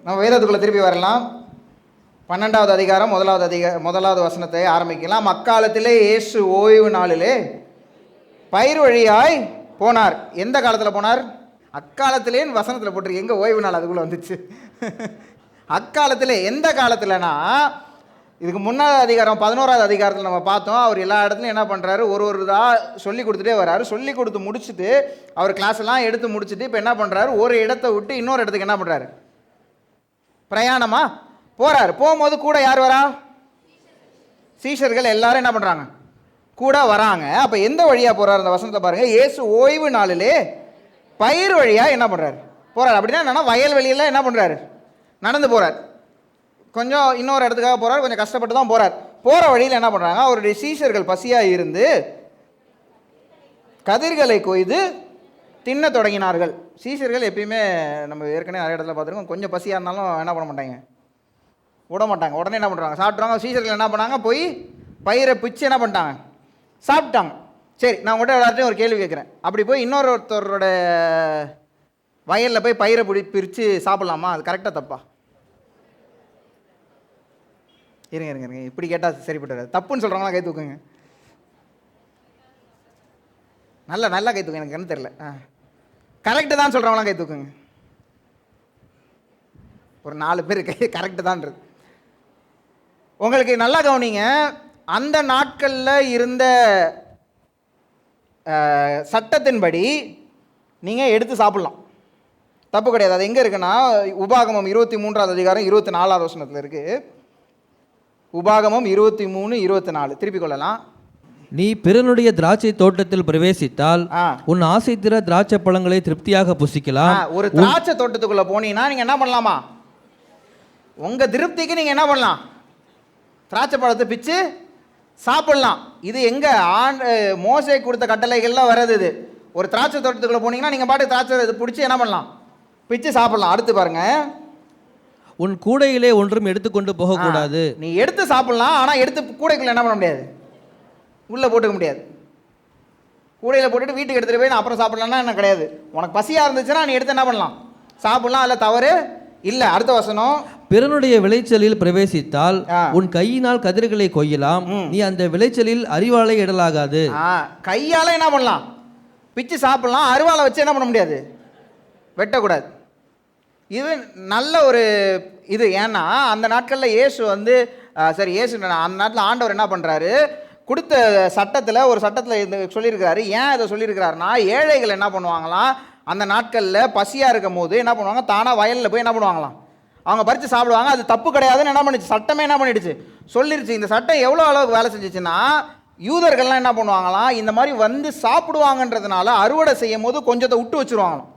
நம்ம வேதத்துக்குள்ளே திருப்பி வரலாம். 12வது அதிகாரம் முதலாவது வசனத்தை ஆரம்பிக்கலாம். அக்காலத்திலே இயேசு ஓய்வு நாளிலே பயிர் வழியாய் போனார். எந்த காலத்தில் போனார்? அக்காலத்திலேன்னு வசனத்தில் போட்டிருக்கு. எங்கே ஓய்வு நாள் அதுக்குள்ளே வந்துச்சு? அக்காலத்திலே. எந்த காலத்தில்னா, இதுக்கு முன்னாடி அதிகாரம் 11வது அதிகாரத்தில் நம்ம பார்த்தோம். அவர் எல்லா இடத்துலையும் என்ன பண்ணுறாரு, ஒரு இதாக சொல்லி கொடுத்துட்டே வர்றாரு. சொல்லி கொடுத்து முடிச்சுட்டு அவர் கிளாஸ் எல்லாம் எடுத்து முடிச்சுட்டு இப்போ என்ன பண்ணுறாரு, ஒரு இடத்த விட்டு இன்னொரு இடத்துக்கு என்ன பண்ணுறாரு, பிரயாணமாக போகிறாரு. போகும்போது கூட யார் வரா? சீஷர்கள் எல்லாரும் என்ன பண்ணுறாங்க, கூட வராங்க. அப்போ எந்த வழியாக போகிறார்? அந்த வசனத்தை பாருங்கள். இயேசு ஓய்வு நாளிலே பயிர் வழியாக என்ன பண்ணுறாரு, போகிறார். அப்படின்னா என்னன்னா, வயல்வெளியில் என்ன பண்ணுறாரு, நடந்து போகிறார். கொஞ்சம் இன்னொரு இடத்துக்காக போகிறார், கொஞ்சம் கஷ்டப்பட்டு தான் போகிறார். போகிற வழியில் என்ன பண்ணுறாங்க, அவருடைய சீஷர்கள் பசியாக இருந்து கதிர்களை கொய்து தின்ன தொடங்கினார்கள். சீஷர்கள் எப்பயுமே நம்ம ஏற்கனவே நிறைய இடத்துல பார்த்துருக்கோம், கொஞ்சம் பசியாக இருந்தாலும் என்ன பண்ண மாட்டாங்க, விட மாட்டாங்க. உடனே என்ன பண்ணுறாங்க, சாப்பிட்றாங்க. சீஷர்கள் என்ன பண்ணாங்க, போய் பயிரை பிச்சு என்ன பண்ணிட்டாங்க, சாப்பிட்டாங்க. சரி, நான் உங்கள்கிட்ட எல்லாத்தையும் ஒரு கேள்வி கேட்குறேன். அப்படி போய் இன்னொருத்தரோட வயலில் போய் பயிரை பிரித்து சாப்பிட்லாமா? அது கரெக்டாக தப்பா? இருங்க, இப்படி கேட்டால் சரிப்பட்டு தப்புன்னு சொல்கிறவங்களாம் கை தூக்குங்க. நல்லா கை தூக்குங்க. எனக்கு என்ன தெரியல. கரெக்டு தான் சொல்கிறவங்களாம் கை தூக்குங்க. ஒரு 4 பேர் கரெக்டு தான்றது. உங்களுக்கு நல்லா கவனிங்க. அந்த நாட்களில் இருந்த சட்டத்தின்படி நீங்கள் எடுத்து சாப்பிட்லாம், தப்பு கிடையாது. அது எங்கே இருக்குன்னா, உபாகமம் 23வது அதிகாரம் 24வது வசனத்தில் இருக்குது. உபாகமம் 23:24 திருப்பிக் கொள்ளலாம். நீ பிறனுடைய திராட்சை தோட்டத்தில் பிரவேசித்தால் உன் ஆசை தீர திராட்சை பழங்களை திருப்தியாக புசிக்கலாம். ஒரு திராட்சை தோட்டத்துக்குள்ள போனீங்கன்னா நீங்க என்ன பண்ணலாமா, உங்க திருப்திக்கு நீங்க என்ன பண்ணலாம், திராட்சை பழத்தை பிச்சு சாப்பிடலாம். இது எங்க மோசே கொடுத்த கட்டளைகள்ல வர்றது. இது ஒரு திராட்சை தோட்டத்துக்குள்ள போனீங்கன்னா நீங்க பாட்டு திராட்சை பிடிச்சி என்ன பண்ணலாம், பிச்சு சாப்பிடலாம். அடுத்து பாருங்க, உன் கூடையிலே ஒன்றும் எடுத்துக்கொண்டு போகக்கூடாது. நீ எடுத்து சாப்பிடலாம், ஆனால் எடுத்து கூடைக்குள்ள என்ன பண்ண முடியாது, உள்ளே போட்டுக்க முடியாது. கூடையில் போட்டுட்டு வீட்டுக்கு எடுத்துகிட்டு போய் நான் அப்புறம் சாப்பிட்லான்னா என்ன கிடையாது. உனக்கு பசியாக இருந்துச்சுன்னா நீ எடுத்து என்ன பண்ணலாம், சாப்பிடலாம். அதில் தவறு இல்லை. அடுத்த வசனம், பிறனுடைய விளைச்சலில் பிரவேசித்தால் உன் கையினால் கதிர்களை கொய்யலாம், நீ அந்த விளைச்சலில் அரிவாளை இடலாகாது. கையால் என்ன பண்ணலாம், பிச்சு சாப்பிடலாம். அரிவாளை வச்சு என்ன பண்ண முடியாது, வெட்டக்கூடாது. இது நல்ல ஒரு இது. ஏன்னா அந்த நாட்களில் இயேசு இயேசு அந்த நாட்டில் ஆண்டவர் என்ன பண்ணுறாரு, கொடுத்த சட்டத்தில் ஒரு சட்டத்தில் சொல்லியிருக்கிறாரு. ஏன் இதை சொல்லியிருக்கிறாருன்னா, ஏழைகள் என்ன பண்ணுவாங்களாம், அந்த நாட்களில் பசியாக இருக்கும் போது என்ன பண்ணுவாங்க, தானாக வயலில் போய் என்ன பண்ணுவாங்களாம், அவங்க பறித்து சாப்பிடுவாங்க. அது தப்பு கிடையாதுன்னு என்ன பண்ணிச்சு, சட்டமே என்ன பண்ணிடுச்சு, சொல்லிருச்சு. இந்த சட்டம் எவ்வளோ அளவுக்கு வேலை செஞ்சிச்சுன்னா, யூதர்கள்லாம் என்ன பண்ணுவாங்களாம், இந்த மாதிரி வந்து சாப்பிடுவாங்கன்றதுனால அறுவடை செய்யும் போது கொஞ்சத்தை விட்டு வச்சுருவாங்களாம்.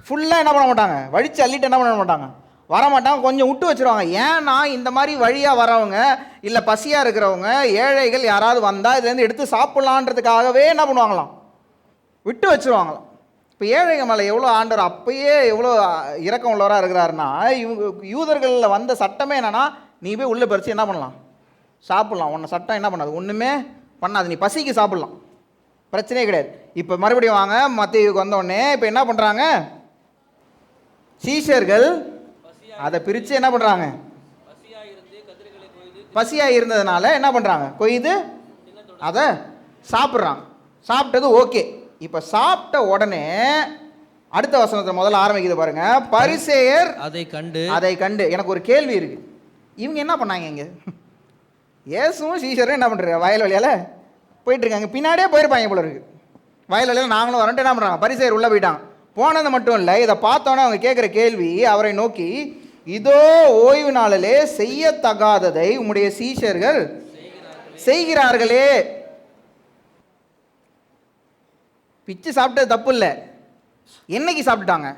ஃபுல்லாக என்ன பண்ண மாட்டாங்க, வழித்து அள்ளிட்டு என்ன பண்ண மாட்டாங்க, வரமாட்டாங்க, கொஞ்சம் விட்டு வச்சுருவாங்க. ஏன்னா இந்த மாதிரி வழியாக வரவங்க இல்லை பசியாக இருக்கிறவங்க ஏழைகள் யாராவது வந்தால் இதுலேருந்து எடுத்து சாப்பிட்லான்றதுக்காகவே என்ன பண்ணுவாங்களாம், விட்டு வச்சுருவாங்களாம். இப்போ ஏழைகள் மேலே எவ்வளோ ஆண்டவர் அப்பயே எவ்வளோ இரக்கம் உள்ளவராக இருக்கிறாருன்னா, யூதர்களில் வந்த சட்டமே என்னென்னா, நீ போய் உள்ளே பறித்து என்ன பண்ணலாம், சாப்பிட்லாம். உன்னை சட்டம் என்ன பண்ணாது, ஒன்றுமே பண்ணாது. நீ பசிக்கு சாப்பிட்லாம், பிரச்சனையே கிடையாது. இப்போ மறுபடியும் வாங்க, மத்தேயுவுக்கு வந்தோடனே இப்போ என்ன பண்ணுறாங்க, சீஷர்கள் அதை பிரித்து என்ன பண்ணுறாங்க, பசியாக இருந்ததுனால என்ன பண்ணுறாங்க, கொய்து அதை சாப்பிட்றாங்க. சாப்பிட்டது ஓகே. இப்போ சாப்பிட்ட உடனே அடுத்த வசனத்தை முதல்ல ஆரம்பிக்குது பாருங்க. பரிசேயர் அதை கண்டு எனக்கு ஒரு கேள்வி இருக்கு. இவங்க என்ன பண்ணாங்க இங்கே, இயேசுவும் சீஷரும் என்ன பண்ணுறாங்க, வயல் வழியால் போயிட்டு இருக்காங்க. பின்னாடியே போயிருப்பாங்க போல இருக்கு. வயல் வழியில் நாங்களும் வரன்ட்டு என்ன பண்ணுறாங்க, பரிசேயர் உள்ளே போயிட்டாங்க. போனது மட்டும் இல்லை, இதை பார்த்தோன்னே அவங்க கேட்குற கேள்வி, அவரை நோக்கி, இதோ ஓய்வு நாளிலே செய்யத்தகாததை உம்முடைய சீஷர்கள் செய்கிறார்களே. பிச்சு சாப்பிட்டது தப்பு இல்லை, என்னைக்கு சாப்பிட்டுட்டாங்க,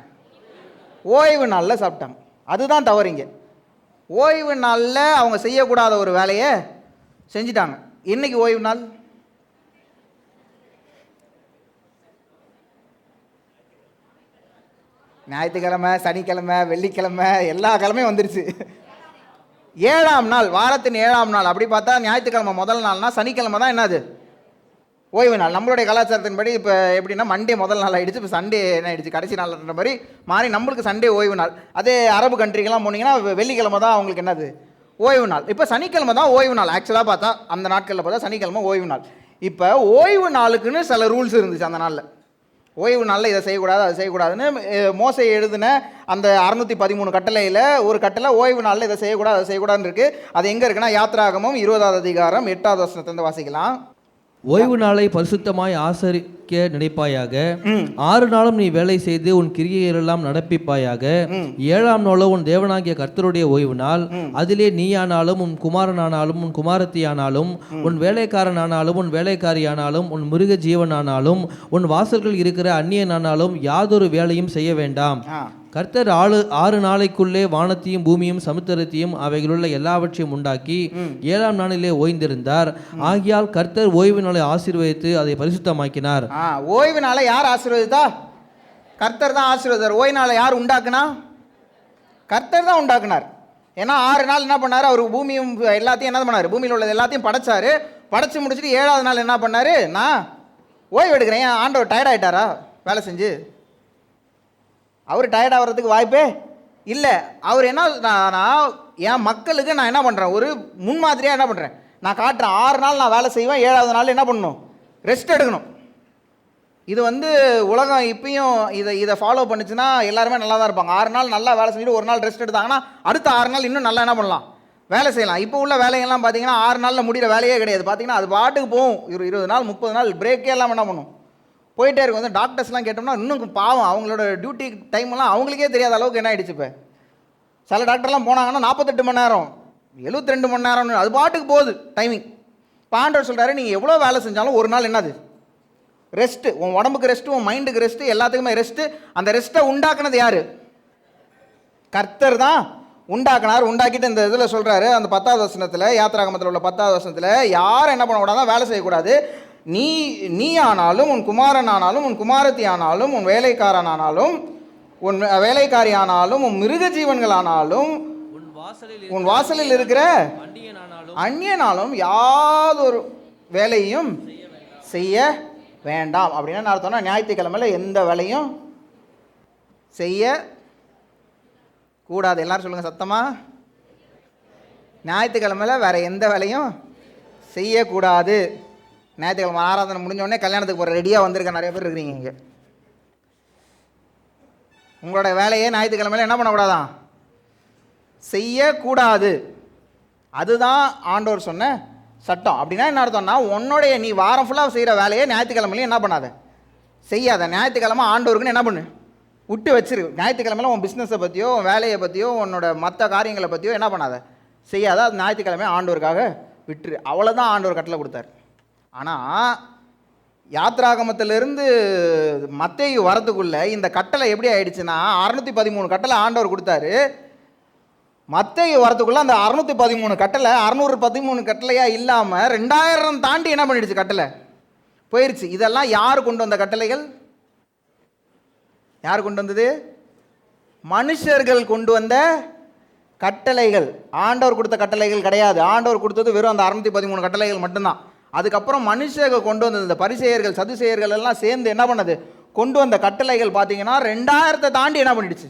ஓய்வு நாளில் சாப்பிட்டாங்க. அதுதான் தவறுங்க. ஓய்வு நாளில் அவங்க செய்யக்கூடாத ஒரு வேலையை செஞ்சிட்டாங்க. என்னைக்கு ஓய்வு நாள், ஞாயிற்றுக்கிழமை, சனிக்கிழமை, வெள்ளிக்கிழமை, எல்லா கிழமையும் வந்துருச்சு. 7ஆம் நாள், வாரத்தின் 7ஆம் நாள். அப்படி பார்த்தா ஞாயிற்றுக்கிழமை முதல் நாள்னா சனிக்கிழமை தான் என்னது, ஓய்வு நாள். நம்மளுடைய கலாச்சாரத்தின்படி இப்போ எப்படின்னா மண்டே முதல் நாள் ஆகிடுச்சு, இப்போ சண்டே என்ன ஆகிடுச்சு கடைசி நாள்ன்ற மாதிரி மாறி நம்மளுக்கு சண்டே ஓய்வு நாள். அதே அரபு கண்ட்ரிக்கெல்லாம் போனீங்கன்னா வெள்ளிக்கிழமை தான் அவங்களுக்கு என்னது ஓய்வு நாள். இப்போ சனிக்கிழமை தான் ஓய்வு நாள். ஆக்சுவலாக பார்த்தா அந்த நாட்களில் பார்த்தா சனிக்கிழமை ஓய்வு நாள். இப்போ ஓய்வு நாளுக்குன்னு சில ரூல்ஸ் இருந்துச்சு அந்த நாளில். ஓய்வு நாளில் இதை செய்யக்கூடாது அதை செய்யக்கூடாதுன்னு மோசே எழுதின அந்த 613 கட்டளையில் ஒரு கட்டளை ஓய்வு நாளில் இதை செய்யக்கூடாது அதை செய்யக்கூடாதுன்னு இருக்குது. அது எங்கே இருக்குன்னா யாத்ராகமம் 20வது அதிகாரம் 8வது வசனத்திலிருந்து வாசிக்கலாம். ஓய்வு நாளை பரிசுத்தமாய் ஆசரிக்க நினைப்பாயாக. 6 நாளும் நீ வேலை செய்து உன் கிரியைகளெல்லாம் நடப்பிப்பாயாக. 7ஆம் நாளோ உன் தேவனாகிய கர்த்தருடைய ஓய்வு நாள். அதிலே நீயானாலும் உன் குமாரனானாலும் உன் குமாரத்தியானாலும் உன் வேலைக்காரனானாலும் உன் வேலைக்காரியானாலும் உன் மிருக ஜீவனானாலும் உன் வாசல்கள் இருக்கிற அந்நியனானாலும் யாதொரு வேலையும் செய்ய வேண்டாம். கர்த்தர் 6 நாளைக்குள்ளே வானத்தையும் பூமியும் சமுத்திரத்தையும் அவைகளுள்ள எல்லாவற்றையும் உண்டாக்கி 7ஆம் நாளிலே ஓய்ந்திருந்தார். ஆகியால் கர்த்தர் ஓய்வு நாளை ஆசீர்வதித்து அதை பரிசுத்தமாக்கினார். ஓய்வு நாளை யார் ஆசீர்வதித்தா? கர்த்தர் தான் ஆசீர்வதித்தார். ஓய்வு நாளை யார் உண்டாக்குனா? கர்த்தர் தான் உண்டாக்குனார். ஏன்னா 6 நாள் என்ன பண்ணார்? அவர் பூமியும் எல்லாத்தையும் என்ன பண்ணார்? பூமியில் உள்ளது எல்லாத்தையும் படைச்சாரு. படைச்சு முடிச்சுட்டு 7வது நாள் என்ன பண்ணாரு? நான் ஓய்வு எடுக்கிறேன். ஆண்டவர் டயர்ட் ஆகிட்டாரா வேலை செஞ்சு? அவர் டயர்ட் ஆகிறதுக்கு வாய்ப்பே இல்லை. அவர் என்ன, நான் என் மக்களுக்கு நான் என்ன பண்ணுறேன், ஒரு முன்மாதிரியாக என்ன பண்ணுறேன், நான் காட்டுறேன். 6 நாள் நான் வேலை செய்வேன், 7வது நாள் என்ன பண்ணணும்? ரெஸ்ட் எடுக்கணும். இது உலகம் இப்பயும் இதை ஃபாலோ பண்ணிச்சுன்னா எல்லாருமே நல்லா தான் இருப்பாங்க. 6 நாள் நல்லா வேலை செஞ்சுட்டு ஒரு நாள் ரெஸ்ட் எடுத்தாங்கன்னா அடுத்த 6 நாள் இன்னும் நல்லா என்ன பண்ணலாம், வேலை செய்யலாம். இப்போ உள்ள வேலைகள்லாம் பார்த்தீங்கன்னா 6 நாளில் முடிகிற வேலையே கிடையாது. பார்த்தீங்கன்னா அது பாட்டுக்கு போகும். 20 நாள் 30 நாள் பிரேக்கே எல்லாம் என்ன பண்ணும், போயிட்டே இருக்கும். டாக்டர்ஸ்லாம் கேட்டோம்னா இன்னும் பாவம், அவங்களோட டியூட்டி டைம்லாம் அவங்களுக்கே தெரியாத அளவுக்கு என்ன ஆகிடுச்சு. இப்போ சில டாக்டர்லாம் போனாங்கன்னா 48 மணி நேரம் 72 மணி நேரம் அது பாட்டுக்கு போகுது டைமிங். இப்போ ஆண்டவர் சொல்கிறாரு, நீங்கள் எவ்வளோ வேலை செஞ்சாலும் ஒரு நாள் என்னது ரெஸ்ட்டு. உன் உடம்புக்கு ரெஸ்ட்டு, உன் மைண்டுக்கு ரெஸ்ட்டு, எல்லாத்துக்குமே ரெஸ்ட்டு. அந்த ரெஸ்ட்டை உண்டாக்குனது யார்? கர்த்தர் தான் உண்டாக்குனார். உண்டாக்கிட்டு இந்த இதில் சொல்கிறாரு, அந்த 10வது வசனத்தில், யாத்ராகமத்தில் உள்ள 10வது வசனத்தில், யாரும் என்ன பண்ணக்கூடாது, வேலை செய்யக்கூடாது. நீ ஆனாலும் உன் குமாரன் ஆனாலும் உன் குமாரத்தி ஆனாலும் உன் வேலைக்காரனானாலும் உன் வேலைக்காரி ஆனாலும் உன் மிருக ஜீவன்கள் ஆனாலும் உன் வாசலில் இருக்கிற அந்நியனாலும் யாதொரு வேலையும் செய்ய வேண்டாம். அப்படின்னா நான் அர்த்தம்னா ஞாயிற்றுக்கிழமையில் எந்த வேலையும் செய்ய கூடாது. எல்லாரும் சொல்லுங்கள் சத்தமா. ஞாயிற்றுக்கிழமையில் வேற எந்த வேலையும் செய்யக்கூடாது. ஞாயிற்றுக்கிழமை ஆராதனை முடிஞ்சோடனே கல்யாணத்துக்கு போகிற ரெடியாக வந்திருக்க நிறைய பேர் இருக்கிறீங்க இங்கே. உங்களோட வேலையே ஞாயிற்றுக்கிழமையில் என்ன பண்ணக்கூடாதான், செய்யக்கூடாது. அதுதான் ஆண்டவர் சொன்ன சட்டம். அப்படின்னா என்ன அர்த்தம்னா, உன்னுடைய நீ வாரம் ஃபுல்லாக செய்கிற வேலையை ஞாயிற்றுக்கிழமையிலையும் என்ன பண்ணாத, செய்யாத. ஞாயிற்றுக்கிழமை ஆண்டவருக்குன்னு என்ன பண்ணு, விட்டு வச்சிரு. ஞாயிற்றுக்கிழமையில் உன் பிஸ்னஸை பற்றியோ உன் வேலையை பற்றியோ உன்னோட மற்ற காரியங்களை பற்றியோ என்ன பண்ணாத, செய்யாத. அது ஞாயிற்றுக்கிழமை ஆண்டவருக்காக விட்டுரு. அவ்வளோதான் ஆண்டவர் கட்டளை கொடுத்தாரு. ஆனால் யாத்ராகமத்திலிருந்து மத்தேயு வரத்துக்குள்ளே இந்த கட்டளை எப்படி ஆயிடுச்சுன்னா, 613 கட்டளை ஆண்டவர் கொடுத்தாரு. மத்தேயு வரத்துக்குள்ளே அந்த 613 கட்டளை 613 கட்டளையாக இல்லாமல் 2000 தாண்டி என்ன பண்ணிடுச்சு, கட்டளை போயிடுச்சு. இதெல்லாம் யார் கொண்டு வந்த கட்டளைகள்? யார் கொண்டு வந்தது? மனுஷர்கள் கொண்டு வந்த கட்டளைகள். ஆண்டவர் கொடுத்த கட்டளைகள் கிடையாது. ஆண்டவர் கொடுத்தது வெறும் அந்த 613 கட்டளைகள் மட்டும்தான். அதுக்கப்புறம் மனுஷர்கள் கொண்டு வந்தது, இந்த பரிசேயர்கள் சதுசேயர்கள் எல்லாம் சேர்ந்து என்ன பண்ணது, கொண்டு வந்த கட்டளைகள் பார்த்தீங்கன்னா 2000 தாண்டி என்ன பண்ணிடுச்சு,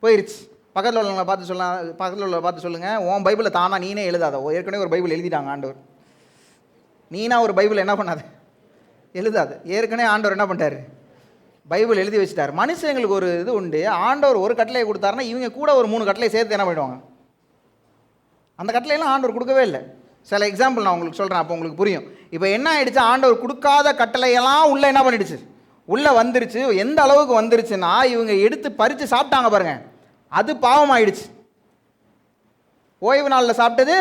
போயிடுச்சு. பக்கத்தில் உள்ளவங்களை பார்த்து சொல்லுங்கள், உன் பைபிளை தானா நீனே எழுதாத. ஏற்கனவே ஒரு பைபிள் எழுதிட்டாங்க ஆண்டவர். நீனா ஒரு பைபிள் என்ன பண்ணாது, எழுதாது. ஏற்கனவே ஆண்டவர் என்ன பண்ணிட்டாரு, பைபிள் எழுதி வச்சுட்டார். மனுஷங்களுக்கு ஒரு இது உண்டு. ஆண்டவர் ஒரு கட்டளையை கொடுத்தாருன்னா இவங்க கூட ஒரு 3 கட்டளையை சேர்த்து என்ன பண்ணிடுவாங்க. அந்த கட்டளையெல்லாம் ஆண்டவர் கொடுக்கவே இல்லை. சில எக்ஸாம்பிள் நான் உங்களுக்கு சொல்கிறேன், அப்போ உங்களுக்கு புரியும். இப்போ என்ன ஆகிடுச்சு, ஆண்டவர் கொடுக்காத கட்டளையெல்லாம் உள்ளே என்ன பண்ணிடுச்சு, உள்ளே வந்துருச்சு. எந்த அளவுக்கு வந்துருச்சுன்னா, இவங்க எடுத்து பறித்து சாப்பிட்டாங்க பாருங்க, அது பாவம் ஆயிடுச்சு. ஓய்வு நாளில் சாப்பிட்டது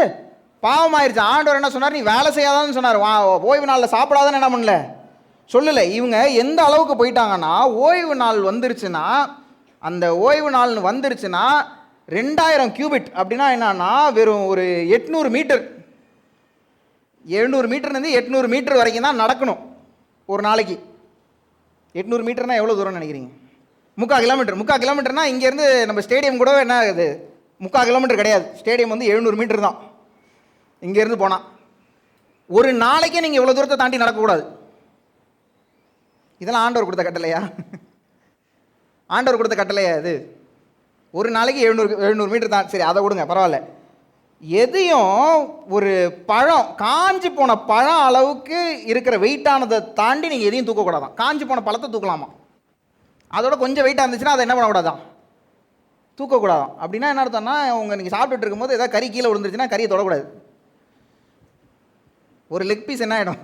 பாவம் ஆயிடுச்சு. ஆண்டவர் என்ன சொன்னார், நீ வேலை செய்யாதான்னு சொன்னார். ஓய்வு நாளில் சாப்பிடாதான்னு என்ன பண்ணல, சொல்லலை. இவங்க எந்த அளவுக்கு போயிட்டாங்கன்னா, ஓய்வு நாள் வந்துருச்சுன்னா, அந்த ஓய்வு நாள்னு வந்துருச்சுன்னா 2000 கியூபிட் அப்படின்னா என்னன்னா வெறும் ஒரு 800 மீட்டர், 700 மீட்டர்லேருந்து 800 மீட்டர் வரைக்கும் தான் நடக்கணும் ஒரு நாளைக்கு. 800 மீட்டர்னால் எவ்வளோ தூரம்னு நினைக்கிறீங்க? 3/4 கிலோமீட்டர். 3/4 கிலோமீட்டர்னா இங்கேருந்து நம்ம ஸ்டேடியம் கூட என்ன ஆகுது, 3/4 கிலோமீட்டர் கிடையாது. ஸ்டேடியம் 700 மீட்டர் தான் இங்கேருந்து போனால். ஒரு நாளைக்கே நீங்கள் இவ்வளோ தூரத்தை தாண்டி நடக்கக்கூடாது. இதெல்லாம் ஆண்டவர் கொடுத்த கட்டளையா? ஆண்டவர் கொடுத்த கட்டளையா இது? ஒரு நாளைக்கு 700 மீட்டர் தான், சரி அதை விடுங்க, பரவாயில்ல. எதையும் ஒரு பழம், காஞ்சி போன பழம் அளவுக்கு இருக்கிற வெயிட்டானதை தாண்டி நீங்கள் எதையும் தூக்கக்கூடாதான். காஞ்சி போன பழத்தை தூக்கலாமா, அதோட கொஞ்சம் வெயிட்டாக இருந்துச்சுன்னா அதை என்ன பண்ணக்கூடாதான், தூக்கக்கூடாதான். அப்படின்னா என்ன அர்த்தம்னா, நீங்கள் சாப்பிட்டுட்டு இருக்கும்போது ஏதாவது கறி கீழே விழுந்துருச்சுன்னா கறியை தொடக்கூடாது. ஒரு லெக் பீஸ் என்ன ஆகிடும்,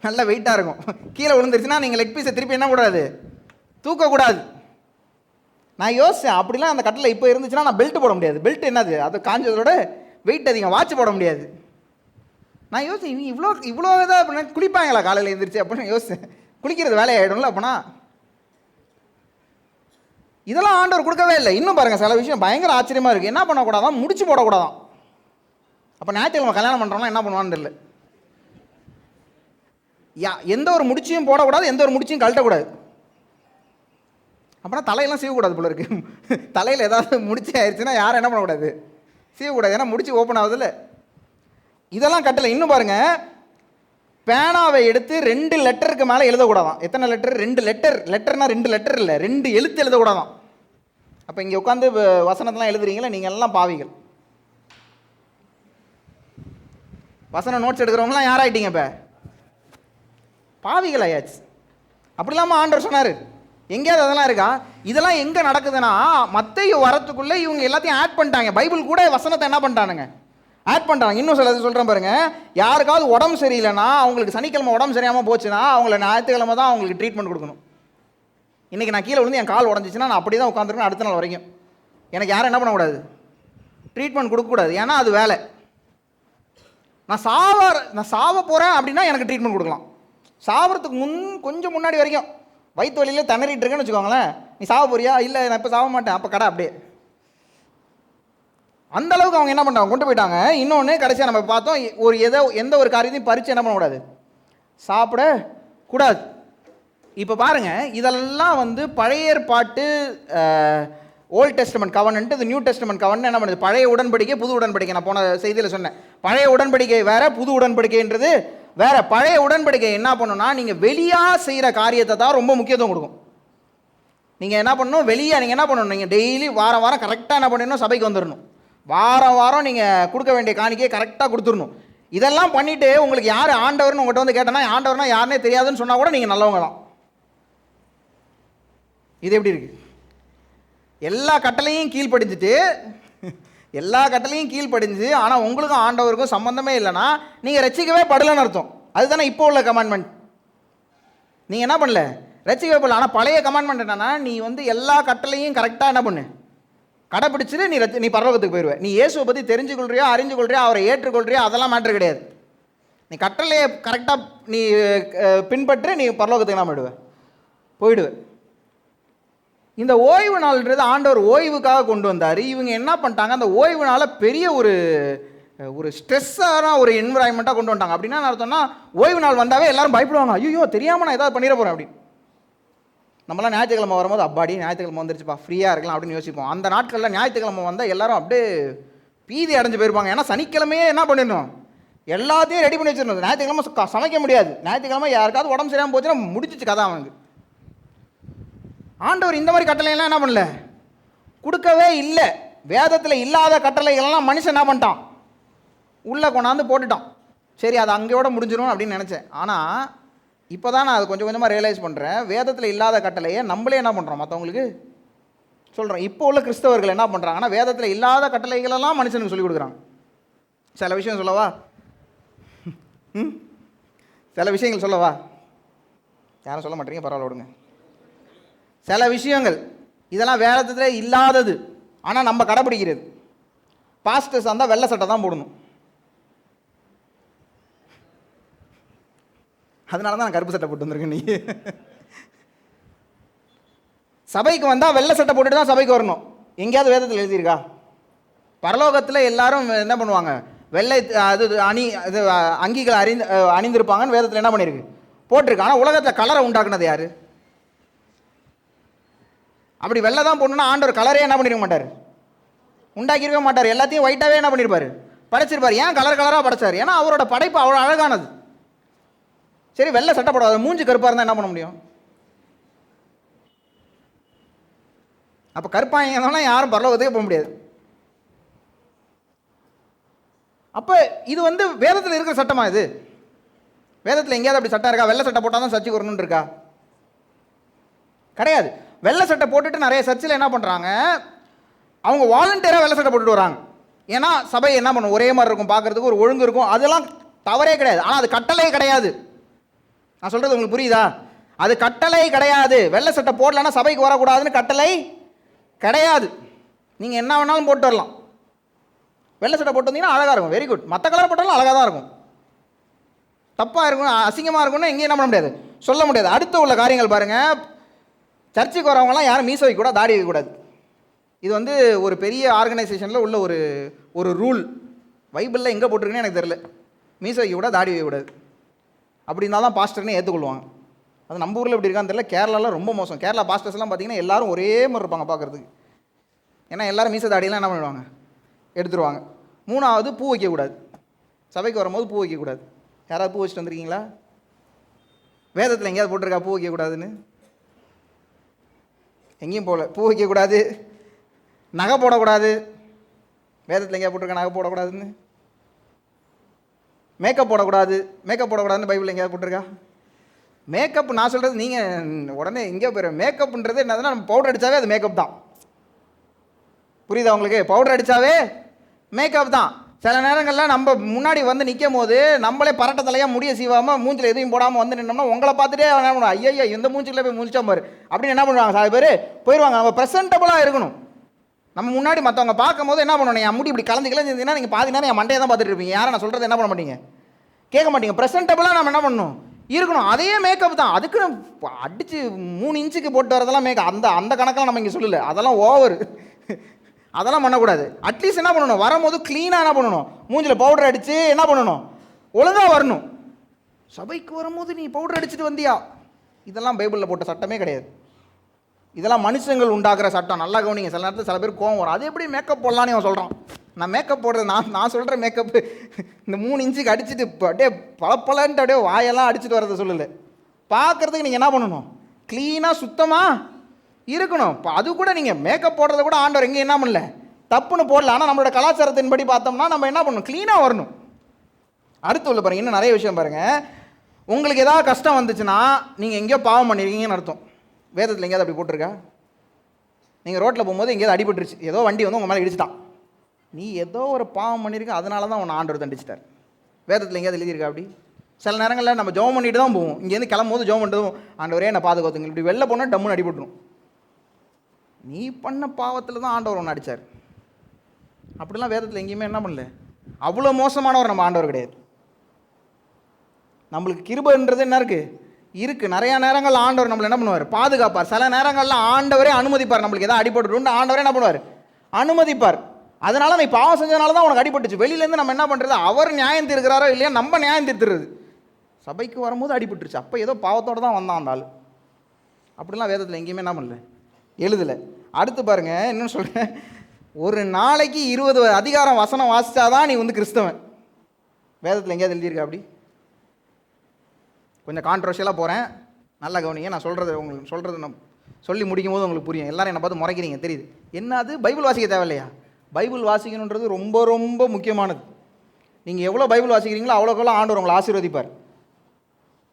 நல்ல வெயிட்டாக இருக்கும், கீழே விழுந்துருச்சுன்னா நீங்கள் லெக் பீஸை திருப்பி என்ன கூடாது, தூக்கக்கூடாது. நான் யோசித்தேன், அப்படிலாம் அந்த கட்டில் இப்போ இருந்துச்சுன்னா நான் பெல்ட் போட முடியாது. பெல்ட் என்னது, அது காஞ்சதோட வெயிட் அதிகம், வாட்ச் போட முடியாது. நான் யோசித்தேன், இவங்க இவ்வளோ இதாக அப்படின்னா குளிப்பாங்களா காலையில் எழுந்திரிச்சு அப்படின்னு யோசித்தேன். குளிக்கிறது வேலையாயிடும்ல அப்படின்னா. இதெல்லாம் ஆண்டவர் கொடுக்கவே இல்லை. இன்னும் பாருங்கள், சில விஷயம் பயங்கர ஆச்சரியமாக இருக்குது. என்ன பண்ணக்கூடாதான், முடிச்சு போடக்கூடாதான். அப்போ ஞாயிற்றுக்கிழமை கல்யாணம் பண்ணுறோம்னா என்ன பண்ணுவான்னு தெரியல. எந்த ஒரு முடிச்சையும் போடக்கூடாது, எந்த ஒரு முடிச்சையும் கழட்டக்கூடாது. அப்படின்னா தலையெல்லாம் சீவக்கூடாது போல இருக்கு. தலையில் ஏதாவது முடிச்சு ஆயிடுச்சுன்னா யாரும் என்ன பண்ணக்கூடாது, சீவக்கூடாது. ஏன்னா முடிச்சு ஓப்பன் ஆகுதுல்ல. இதெல்லாம் கட்டலை. இன்னும் பாருங்கள், பேனாவை எடுத்து 2 லெட்டருக்கு மேலே எழுதக்கூடாதான். எத்தனை லெட்டர், 2 லெட்டர். லெட்டர்னா 2 லெட்டர் இல்லை, 2 எழுத்து எழுதக்கூடாதான். அப்போ இங்கே உட்காந்து வசனத்தெல்லாம் எழுதுறீங்களா, நீங்கள் எல்லாம் பாவிகள். வசனம் நோட்ஸ் எடுக்கிறவங்களாம் யாராயிட்டீங்க, இப்போ பாவிகள் ஆயாச்சு. அப்படி இல்லாமல் ஆண்டவர் சொன்னார், எங்கேயாவது அதெல்லாம் இருக்கா? இதெல்லாம் எங்கே நடக்குதுன்னா, மத்தேயு வரத்துக்குள்ளே இவங்க எல்லாத்தையும் ஆட் பண்ணிட்டாங்க. பைபிள் கூட வசனத்தை என்ன பண்ணிட்டானுங்க, ஆட் பண்ணுறாங்க. இன்னும் சில சொல்கிறேன் பாருங்க, யாருக்காவது உடம்பு சரியில்லைன்னா, அவங்களுக்கு சனிக்கிழமை உடம்பு சரியாமல் போச்சுன்னா அவங்கள ஞாயிற்றுக்கிழமை தான் அவங்களுக்கு ட்ரீட்மெண்ட் கொடுக்கணும். இன்றைக்கி நான் கீழே விழுந்து என் கால் உடஞ்சிச்சுன்னா நான் அப்படி தான் உட்காந்துருக்கேன் அடுத்த நாள் வரைக்கும். எனக்கு யாரும் என்ன பண்ணக்கூடாது, ட்ரீட்மெண்ட் கொடுக்கக்கூடாது. ஏன்னா அது வேலை. நான் சாவ போகிறேன் அப்படின்னா எனக்கு ட்ரீட்மெண்ட் கொடுக்கலாம். சாவறதுக்கு கொஞ்சம் முன்னாடி வரைக்கும் வயிற்று வலியிலே திணறிட்டு இருக்கேன்னு வச்சுக்கோங்களேன். நீ சாவ போறியா, இல்லை நான் இப்போ சாவ மாட்டேன், அப்போ கடை அப்படியே. அந்த அளவுக்கு அவங்க என்ன பண்ணுறாங்க, கொண்டு போயிட்டாங்க. இன்னொன்று கடைசியாக நம்ம பார்த்தோம், எந்த ஒரு காரியத்தையும் பறித்து என்ன பண்ணக்கூடாது, சாப்பிடக்கூடாது. இப்போ பாருங்கள், இதெல்லாம் வந்து பழைய ஏற்பாட்டு ஓல்ட் டெஸ்டமெண்ட் கவர்னன்ட், இது நியூ டெஸ்டமெண்ட் கவர்னன்ட் என்ன பண்ணுது, பழைய உடன்படிக்கை புது உடன்படிக்கை. நான் போன செய்தியில் சொன்னேன், பழைய உடன்படிக்கை வேற, புது உடன்படிக்கைன்றது வேற. பழைய உடன்படிக்கை என்ன பண்ணுன்னா, நீங்கள் வெளியாக செய்கிற காரியத்தை தான் ரொம்ப முக்கியத்துவம் கொடுக்கும். நீங்கள் என்ன பண்ணணும், வெளியே நீங்கள் என்ன பண்ணணும், நீங்கள் டெய்லி வாரம் வாரம் கரெக்டாக என்ன பண்ணணும், சபைக்கு வந்துடணும். வாரம் வாரம் நீங்கள் கொடுக்க வேண்டிய காணிக்கையை கரெக்டாக கொடுத்துடணும். இதெல்லாம் பண்ணிவிட்டு உங்களுக்கு யார் ஆண்டவர்னு உங்கள்கிட்ட வந்து கேட்டேன்னா, ஆண்டவர்னா யாருன்னே தெரியாதுன்னு சொன்னால் கூட நீங்கள் நல்லவங்க தான். இது எப்படி இருக்குது, எல்லா கட்டளையும் கீழ்ப்படிஞ்சு ஆனால் உங்களுக்கும் ஆண்டவருக்கும் சம்மந்தமே இல்லைன்னா நீங்கள் ரட்சிக்கவே படலன்னு அர்த்தம். அதுதானே இப்போ உள்ள கமாண்ட்மெண்ட். நீங்கள் என்ன பண்ணல, ரட்சிக்கவே படல. ஆனால் பழைய கமாண்ட்மெண்ட் என்னன்னா, நீ வந்து எல்லா கட்டளையும் கரெக்டாக என்ன பண்ணு, கடைப்பிடிச்சிட்டு நீ பரலோகத்துக்கு போயிடுவேன். நீ இயேசுவை பற்றி தெரிஞ்சுக்கொள்றியா, அறிஞ்சுக்கொள்றியா, அவரை ஏற்றுக்கொள்றியா, அதெல்லாம் மேட்ரு கிடையாது. நீ கட்டளையை கரெக்டாக நீ பின்பற்றி நீ பரலோகத்துக்கு என்ன போயிடுவேன். இந்த ஓய்வு நாள்ன்றது ஆண்டவர் ஓய்வுக்காக கொண்டு வந்தார். இவங்க என்ன பண்ணிட்டாங்க, அந்த ஓய்வு நாளை பெரிய ஒரு ஸ்ட்ரெஸ்ஸான ஒரு என்விரான்மெண்ட்டாக கொண்டு வந்துட்டாங்க. அப்படின்னா நான் அர்த்தம்னா, ஓய்வு நாள் வந்தாவே எல்லாரும் பயப்படுவாங்க, ஐயோ தெரியாமல் நான் ஏதாவது பண்ணிட போகிறேன் அப்படின்னு. நம்மளாம் ஞாயிற்றுக்கிழமை வரும்போது அப்பாடி ஞாயிற்றுக்கிழமை வந்துருச்சுப்பா, ஃப்ரீயாக இருக்கலாம் அப்படின்னு யோசிப்போம். அந்த நாட்களில் ஞாயிற்றுக்கிழமை வந்தால் எல்லாரும் அப்படியே பீதி அடைஞ்சு போயிருப்பாங்க. ஏன்னா சனிக்கிழமையே என்ன பண்ணிடணும், எல்லாத்தையும் ரெடி பண்ணி வச்சிடணும். ஞாயிற்றுக்கிழமை சமைக்க முடியாது. ஞாயிற்றுக்கிழமை யாருக்காவது உடம்பு சரியாமல் போச்சுன்னா முடிச்சிச்சு கதை அவனுக்கு. ஆண்டவர் இந்த மாதிரி கட்டளைகள்லாம் என்ன பண்ணல, கொடுக்கவே இல்லை. வேதத்தில் இல்லாத கட்டளைகள்லாம் மனுஷன் என்ன பண்ணிட்டான், உள்ளே கொண்டாந்து போட்டுட்டான். சரி, அது அங்கேயோட முடிஞ்சிடும் அப்படின்னு நினச்சேன். ஆனால் இப்போ தான் நான் அது கொஞ்சம் கொஞ்சமாக ரியலைஸ் பண்ணுறேன். வேதத்தில் இல்லாத கட்டளையை நம்மளே என்ன பண்ணுறோம், மற்றவங்களுக்கு சொல்கிறோம். இப்போ உள்ள கிறிஸ்தவர்கள் என்ன பண்ணுறாங்கன்னா, வேதத்தில் இல்லாத கட்டளைகளெல்லாம் மனுஷனுக்கு சொல்லிக் கொடுக்குறாங்க. சில விஷயம் சொல்லவா, சில விஷயங்கள் சொல்லவா, யாரும் சொல்ல மாட்டீங்க, பரவாயில்ல விடுங்க. சில விஷயங்கள் இதெல்லாம் வேதத்தில் இல்லாதது, ஆனால் நம்ம கடைப்பிடிக்கிறது. பாஸ்டர்ஸ் இருந்தால் வெள்ளை சட்டை தான் போடணும். அதனால தான் நான் கருப்பு சட்டை போட்டு வந்திருக்கேன். நீ சபைக்கு வந்தால் வெள்ளை சட்டை போட்டுட்டு தான் சபைக்கு வரணும். எங்கேயாவது வேதத்தில் எழுதியிருக்கா? பரலோகத்தில் எல்லாரும் என்ன பண்ணுவாங்க, வெள்ளை இது அங்கிகளை அணிந்திருப்பாங்கன்னு வேதத்தில் என்ன பண்ணியிருக்கு, போட்டிருக்கு. ஆனால் உலகத்தில் கலரை உண்டாக்குனது யார்? அப்படி வெள்ளை தான் போடணுன்னா ஆண்டவர் கலரே என்ன பண்ணிருக்க மாட்டார், உண்டாக்கியிருக்க மாட்டார். எல்லாத்தையும் ஒயிட்டாகவே என்ன பண்ணியிருப்பார், படைச்சிருப்பார். ஏன் கலர் கலராக படைச்சார்? ஏன்னா அவரோட படைப்பு அவ்வளோ அழகானது. சரி, வெள்ளை சட்டை போடாது, மூஞ்சி கருப்பாக இருந்தால் என்ன பண்ண முடியும்? அப்போ கருப்பாங்க யாரும் பரலோகத்துக்கே போக முடியாது. அப்போ இது வந்து வேதத்தில் இருக்கிற சட்டமா? இது வேதத்தில் எங்கேயாவது அப்படி சட்டம் இருக்கா? வெள்ளை சட்டை போட்டால் தான் சர்ச்சுக்கு வரணும்னு இருக்கா? கிடையாது. வெள்ளை சட்டை போட்டுட்டு நிறைய சர்ச்சில் என்ன பண்ணுறாங்க, அவங்க வாலண்டியராக வெள்ளை சட்டை போட்டுட்டு வராங்க. ஏன்னா சபை என்ன பண்ணும், ஒரே மாதிரி இருக்கும், பார்க்குறதுக்கு ஒரு ஒழுங்கு இருக்கும், அதெல்லாம் தவறே கிடையாது. ஆனால் அது கட்டளை கிடையாது. நான் சொல்கிறது உங்களுக்கு புரியுதா? அது கட்டளை கிடையாது. வெள்ளை சட்டை போடலன்னா சபைக்கு வரக்கூடாதுன்னு கட்டளை கிடையாது. நீங்கள் என்ன வேணாலும் போட்டு வரலாம். வெள்ளை சட்டை போட்டு வந்தீங்கன்னா அழகாக இருக்கும், வெரி குட். மற்ற கலர் போட்டாலும் அழகாக தான் இருக்கும். தப்பாக இருக்கும், அசிங்கமாக இருக்கும்னு எங்கேயும் என்ன பண்ண முடியாது, சொல்ல முடியாது. அடுத்து உள்ள காரியங்கள் பாருங்கள். சர்ச்சுக்கு வரவங்களாம் யாரும் மீசை வைக்கக்கூடாது, தாடி வைக்கக்கூடாது. இது வந்து ஒரு பெரிய ஆர்கனைசேஷனில் உள்ள ஒரு ரூல். பைபிளில் எங்கே போட்டிருக்குன்னு எனக்கு தெரியல. மீசை வைக்கக்கூடாது, தாடி வைக்கக்கூடாது. அப்படி இருந்தால் தான் பாஸ்டர்னே ஏற்றுக்கொள்வாங்க. அது நம்ம ஊரில் எப்படி இருக்கான்னு தெரியல. கேரளாவில் ரொம்ப மோசம். கேரளா பாஸ்டர்ஸ்லாம் பார்த்தீங்கன்னா எல்லாரும் ஒரே மாதிரி இருப்பாங்க பார்க்குறதுக்கு. ஏன்னா எல்லோரும் மீசை தாடியெல்லாம் என்ன பண்ணுவாங்க, எடுத்துருவாங்க. மூணாவது, பூ வைக்கக்கூடாது. சபைக்கு வரும்போது பூ வைக்கக்கூடாது. யாராவது பூ வச்சுட்டு வந்திருக்கீங்களா? வேதத்தில் எங்கேயாவது போட்டிருக்கா பூ வைக்கக்கூடாதுன்னு? எங்கேயும் போகல. பூ வைக்கக்கூடாது, நகை போடக்கூடாது. வேதத்தில் எங்கேயா போட்டிருக்கா நகை போடக்கூடாதுன்னு? மேக்கப் போடக்கூடாது. மேக்கப் போடக்கூடாதுன்னு பைபிள் எங்கேயாவது போட்டிருக்கா? மேக்கப் நான் சொல்கிறது நீங்கள் உடனே எங்கேயோ போயிடும். மேக்கப்ன்றது என்னதுன்னா, நம்ம பவுடர் அடித்தாவே அது மேக்கப் தான். புரியுதா உங்களுக்கு? பவுடர் அடித்தாவே மேக்கப் தான். சில நேரங்களில் நம்ம முன்னாடி வந்து நிற்கும் போது நம்மளே பரட்ட தலையாக முடிய சீவாமல் மூஞ்சில் எதையும் போடாமல் வந்து நின்னோம்னா உங்களை பார்த்துட்டே என்ன பண்ணுவோம், ஐயா இந்த மூஞ்சில் போய் முடிச்சா பாரு அப்படின்னு என்ன பண்ணுவாங்க, சில பேர் போயிடுவாங்க. நம்ம ப்ரெசென்டபுளாக இருக்கணும். நம்ம முன்னாடி மற்றவங்க பார்க்கும் போது என்ன பண்ணணும், என் முடி இப்படி கலந்து இருந்தீங்கன்னா நீங்கள் பாதி நேரம் என் மண்டையை தான் பார்த்துட்டு இருப்பீங்க. யாரை நான் சொல்கிறது என்ன பண்ண மாட்டீங்க, கேட்க மாட்டீங்க. ப்ரெசென்டபுளாக நம்ம என்ன பண்ணணும், இருக்கணும். அதே மேக்கப் தான். அதுக்கு அடித்து 3 இன்ச்சுக்கு போட்டு வரதெல்லாம் மேக்கப். அந்த கணக்கெல்லாம் நம்ம இங்கே சொல்லலை, அதெல்லாம் ஓவர். அதெல்லாம் பண்ணக்கூடாது. அட்லீஸ்ட் என்ன பண்ணணும், வரும்போது க்ளீனாக என்ன பண்ணணும், மூஞ்சில் பவுடர் அடித்து என்ன பண்ணணும், ஒழுங்காக வரணும். சபைக்கு வரும்போது நீ பவுடர் அடிச்சுட்டு வந்தியா, இதெல்லாம் பைபிளில் போட்ட சட்டமே கிடையாது. இதெல்லாம் மனுஷங்கள் உண்டாக்குற சட்டம். நல்லா கவனிங்க. சில நேரத்தில் சில பேர் கோவம் வரும், அது எப்படி மேக்கப் போடலான்னு அவன் சொல்கிறான். நான் மேக்கப் போடுறது நான் சொல்கிற மேக்கப்பு இந்த 3 இன்ச்சுக்கு அடிச்சுட்டு அப்படியே பளப்பலன்ட்டு அப்படியே வாயெல்லாம் அடிச்சுட்டு வரதை சொல்லலை. பார்க்குறதுக்கு நீங்கள் என்ன பண்ணணும், க்ளீனாக சுத்தமாக இருக்கணும். இப்போ அது கூட நீங்கள் மேக்கப் போடுறத கூட ஆண்டவர் எங்கே என்ன பண்ணல, தப்புன்னு போடல. ஆனால் நம்மளோட கலாச்சாரத்தின்படி பார்த்தோம்னா நம்ம என்ன பண்ணணும், க்ளீனாக வரணும். அடுத்து உள்ள பாருங்கள், இன்னும் நிறைய விஷயம் பாருங்கள். உங்களுக்கு ஏதாவது கஷ்டம் வந்துச்சுன்னா நீங்கள் எங்கேயோ பாவம் பண்ணியிருக்கீங்கன்னு அர்த்தம். வேதத்தில் எங்கேயாவது அப்படி போட்டிருக்கா? நீங்கள் ரோட்டில் போகும்போது எங்கேயாவது அடிபட்டுருச்சு, ஏதோ வண்டி வந்து உங்கள் மேலே இடிச்சிட்டான், நீ ஏதோ ஒரு பாவம் பண்ணியிருக்க, அதனால தான் உன்னை ஆண்டவர் தண்டிச்சிட்டார். வேதத்தில் எங்கேயாவது எழுதியிருக்கா அப்படி? சில நேரங்களில் நம்ம ஜெபம் பண்ணிட்டு தான் போவோம். இங்கேருந்து கிளம்பும்போது ஜெபம் பண்ணிட்டு தான், ஆண்டவரே என்னை பாதுகாத்துங்க. இப்படி வெளில போனால் டம்முன்னு அடிபட்டுரும். நீ பண்ண பாவத்தில் தான் ஆண்டவர் ஒன்று அடித்தார். அப்படிலாம் வேதத்தில் எங்கேயுமே என்ன பண்ணல. அவ்வளோ மோசமானவர் நம்ம ஆண்டவர் கிடையாது. நம்மளுக்கு கிருபைன்றது என்ன இருக்குது. நிறையா நேரங்கள் ஆண்டவர் நம்மளை என்ன பண்ணுவார், பாதுகாப்பார். சில நேரங்களில் ஆண்டவரே அனுமதிப்பார். நம்மளுக்கு எதாவது அடிபட்டு ஆண்டவரே என்ன பண்ணுவார், அனுமதிப்பார். அதனால நீ பாவம் செஞ்சதுனால தான் உனக்கு அடிபட்டுச்சு. வெளியிலேருந்து நம்ம என்ன பண்ணுறது, அவர் நியாயம் தீர்க்கிறாரோ இல்லையா, நம்ம நியாயம் தீர்த்துறது. சபைக்கு வரும்போது அடிபட்டுருச்சு, அப்போ ஏதோ பாவத்தோடு தான் வந்தான் அந்த ஆள். அப்படிலாம் வேதத்தில் எங்கேயுமே என்ன பண்ணல, எழுதலை. அடுத்து பாருங்கள், இன்னும் சொல்கிறேன். ஒரு நாளைக்கு 20 அதிகாரம் வசனம் வாசித்தாதான் நீ வந்து கிறிஸ்தவன். வேதத்தில் எங்கேயாவது எழுதியிருக்கா அப்படி? கொஞ்சம் கான்ட்ரவர்ஷியலாக போகிறேன், நல்லா கவனிங்க. நான் உங்களுக்கு சொல்கிறது நான் சொல்லி முடிக்கும் போது உங்களுக்கு புரியும். எல்லாரும் என்னை பார்த்து முறைக்கிறீங்க தெரியுது. என்னது பைபிள் வாசிக்க தேவையில்லையா? பைபிள் வாசிக்கணுன்றது ரொம்ப ரொம்ப முக்கியமானது. நீங்கள் எவ்வளோ பைபிள் வாசிக்கிறீங்களோ அவ்வளோக்கெவ்வளோ ஆண்டவர் உங்களை ஆசீர்வதிப்பார்.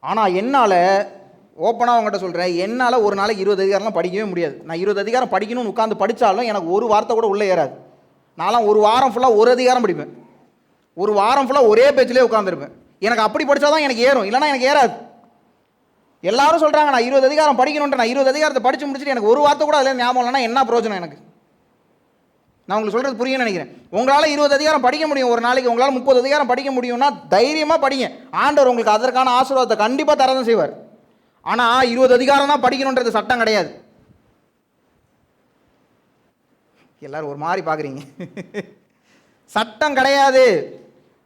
ஆனால் என்னால் ஓப்பனாக அவங்ககிட்ட சொல்கிறேன், என்னால் ஒரு நாளைக்கு 20 அதிகாரம்லாம் படிக்கவே முடியாது. நான் 20 அதிகாரம் படிக்கணும்னு உட்காந்து படித்தாலும் எனக்கு ஒரு வார்த்தை கூட உள்ளே ஏறாது. நான்லாம் ஒரு வாரம் ஃபுல்லாக ஒரு அதிகாரம் படிப்பேன். ஒரு வாரம் ஃபுல்லாக ஒரே பேஜ்லேயே உட்காந்துருப்பேன். எனக்கு அப்படி படித்தா தான் எனக்கு ஏறும், இல்லைனா எனக்கு ஏறாது. எல்லாரும் சொல்கிறாங்க நான் 20 அதிகாரம் படிக்கணுன்ற, நான் 20 அதிகாரத்தை படித்து முடிச்சுட்டு எனக்கு ஒரு வார்த்தை கூட அதில் ஞாபகம் இல்லைன்னா என்ன பிரயோஜனம் எனக்கு? நான் உங்களுக்கு சொல்கிறது புரியும்னு நினைக்கிறேன். உங்களால் 20 அதிகாரம் படிக்க முடியும் ஒரு நாளைக்கு, உங்களால் 30 அதிகாரம் படிக்க முடியும்னா தைரியமாக படிங்க. ஆண்டவர் உங்களுக்கு அதற்கான ஆசீர்வாதத்தை கண்டிப்பாக தரதான் செய்வார். ஆனால் 20 அதிகாரம் தான் படிக்கணுன்றது சட்டம் கிடையாது. எல்லாரும் ஒரு மாதிரி பார்க்குறீங்க. சட்டம் கிடையாது.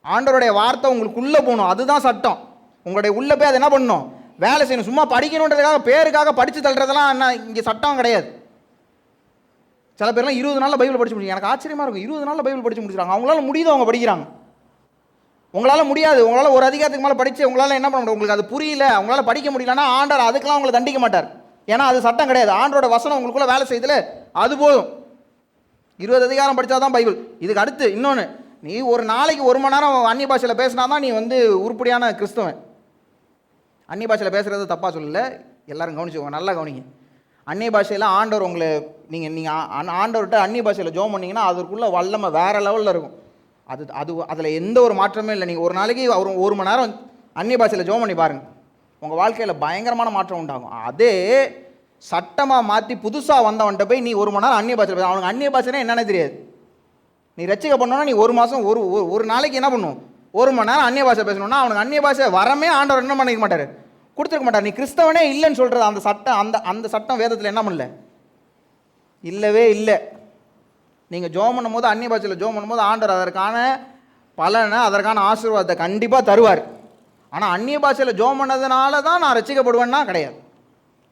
ஆண்டவருடைய வார்த்தை உங்களுக்குள்ளே போகணும், அதுதான் சட்டம். உங்களுடைய உள்ளே போய் அதை என்ன பண்ணணும், வேலை செய்யணும். சும்மா படிக்கணுன்றதுக்காக பேருக்காக படித்து தள்ளுறதெல்லாம் என்ன இங்கே சட்டம் கிடையாது. சில பேர்லாம் 20 நாளில் பைபிள் படிச்சு முடியும். எனக்கு ஆச்சரியமாக இருக்கும், 20 நாளில் பைபிள் படித்து முடிச்சுறாங்க. அவங்களால முடியுது, அவங்க படிக்கிறாங்க. உங்களால் முடியாது. உங்களால் ஒரு அதிகாரத்துக்கு மேலே படித்து உங்களால் என்ன பண்ண முடியும், உங்களுக்கு அது புரியல, உங்களால் படிக்க முடியலன்னா ஆண்டவர் அதுக்கெல்லாம் உங்களை தண்டிக்க மாட்டார். ஏன்னா அது சட்டம் கிடையாது. ஆண்டோட வசனம் உங்களுக்குள்ள வேலை செய்யல, அது போதும். 20 அதிகாரம் படித்தா தான் பைபிள். இதுக்கு அடுத்து இன்னொன்று, நீ ஒரு நாளைக்கு 1 மணி நேரம் அந்நிய பாஷையில் பேசினா தான் நீ உருப்படியான கிறிஸ்தவன். அந்நிய பாஷையில் பேசுகிறது தப்பாக சொல்லலை, எல்லாரும் கவனிச்சுக்கோங்க, நல்லா கவனிங்க. அந்நிய பாஷையில் ஆண்டவர் உங்களை நீங்கள் ஆண்டவர்கிட்ட அந்நிய பாஷையில் ஜெபம் பண்ணிங்கன்னா அதற்குள்ள வல்லமை வேறு லெவலில் இருக்கும். அதில் எந்த ஒரு மாற்றமே இல்லை. நீங்கள் ஒரு நாளைக்கு 1 மணி நேரம் அந்நிய பாஷையில் ஜெபம் பண்ணி பாருங்கள், உங்கள் வாழ்க்கையில் பயங்கரமான மாற்றம் உண்டாகும். அதே சட்டமாக மாற்றி புதுசாக வந்தவன்கிட்ட போய் நீ 1 மணி நேரம் அந்நிய பாஷையில் பேச, அவனுக்கு அந்நிய பாஷைனா என்னென்ன தெரியாது. நீ ரட்சிக்க பண்ணோன்னா நீ 1 மாதம் ஒரு நாளைக்கு என்ன பண்ணும், 1 மணி நேரம் அந்நிய பாஷை பேசணும்னா அவனுக்கு அந்நிய பாஷை வரமே ஆண்டவர் என்ன பண்ணிக்க மாட்டார், கொடுத்துருக்க மாட்டார். நீ கிறிஸ்தவனே இல்லைன்னு சொல்கிறது அந்த சட்டம், அந்த சட்டம் வேதத்தில் என்ன பண்ணல, இல்லவே இல்லை. நீங்கள் ஜெபம் பண்ணும்போது அந்நிய பாஷையில் ஜெபம் பண்ணும்போது ஆண்டவர் அதற்கான பலனை, அதற்கான ஆசீர்வாதத்தை கண்டிப்பாக தருவார். ஆனால் அந்நிய பாஷையில் ஜெபம் பண்ணதுனால தான் நான் ரட்சிக்கப்படுவேன்னா கிடையாது.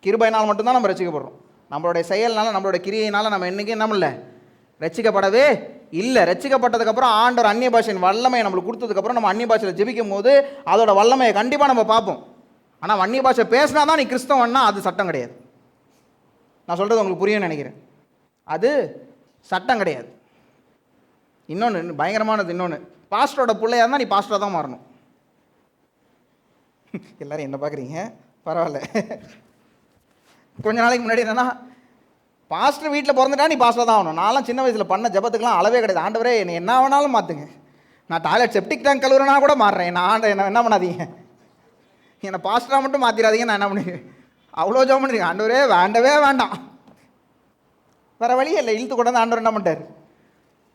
கிருபையினால் மட்டும்தான் நம்ம ரட்சிக்கப்படுறோம். நம்மளுடைய செயல்னால, நம்மளுடைய கிரியையினால் நம்ம என்றைக்கும் என்ன பண்ணல, ரட்சிக்கப்படவே இல்லை. ரட்சிக்கப்பட்டதுக்கப்புறம் ஆண்டவர் அந்நிய பாஷையின் வல்லமையை நம்மளுக்கு கொடுத்ததுக்கப்புறம் நம்ம அந்நிய பாஷையில் ஜெபிக்கும் போது அதோட வல்லமையை கண்டிப்பாக நம்ம பார்ப்போம். ஆனால் அந்நிய பாஷை பேசினா தான் நீ கிறிஸ்தவன்னா அது சட்டம் கிடையாது. நான் சொல்கிறது உங்களுக்கு புரியும்னு நினைக்கிறேன். அது சட்டம் கிடையாது. இன்னொன்று பயங்கரமானது, இன்னொன்று, பாஸ்டரோட பிள்ளையா இருந்தால் நீ பாஸ்டராக தான் மாறணும். எல்லாரும் என்ன பார்க்குறீங்க, பரவாயில்ல. கொஞ்ச நாளைக்கு முன்னாடி என்னன்னா, பாஸ்டர் வீட்டில் பிறந்துட்டா நீ பாஸ்டராக தான் ஆகணும். நான்லாம் சின்ன வயசில் பண்ண ஜெபத்துக்கெல்லாம் அளவே கிடையாது. ஆண்டவரே என்னை என்ன வேணாலும் மாற்றுங்க, நான் டாய்லெட் செப்டிக் டேங்க் கழுவுறனா கூட மாறுறேன், என்ன என்ன பண்ணாதீங்க, என்னை பாஸ்டராக மட்டும் மாற்றிடாதீங்க. நான் என்ன பண்ணுவேன், அவ்வளோ ஜெபம் பண்ணிருக்கேன். ஆண்டவரே வேண்டவே வேண்டாம், வேறு வழியே இல்லை, இழுத்து கொண்டாந்து ஆண்டவர் என்ன பண்ணிட்டார்,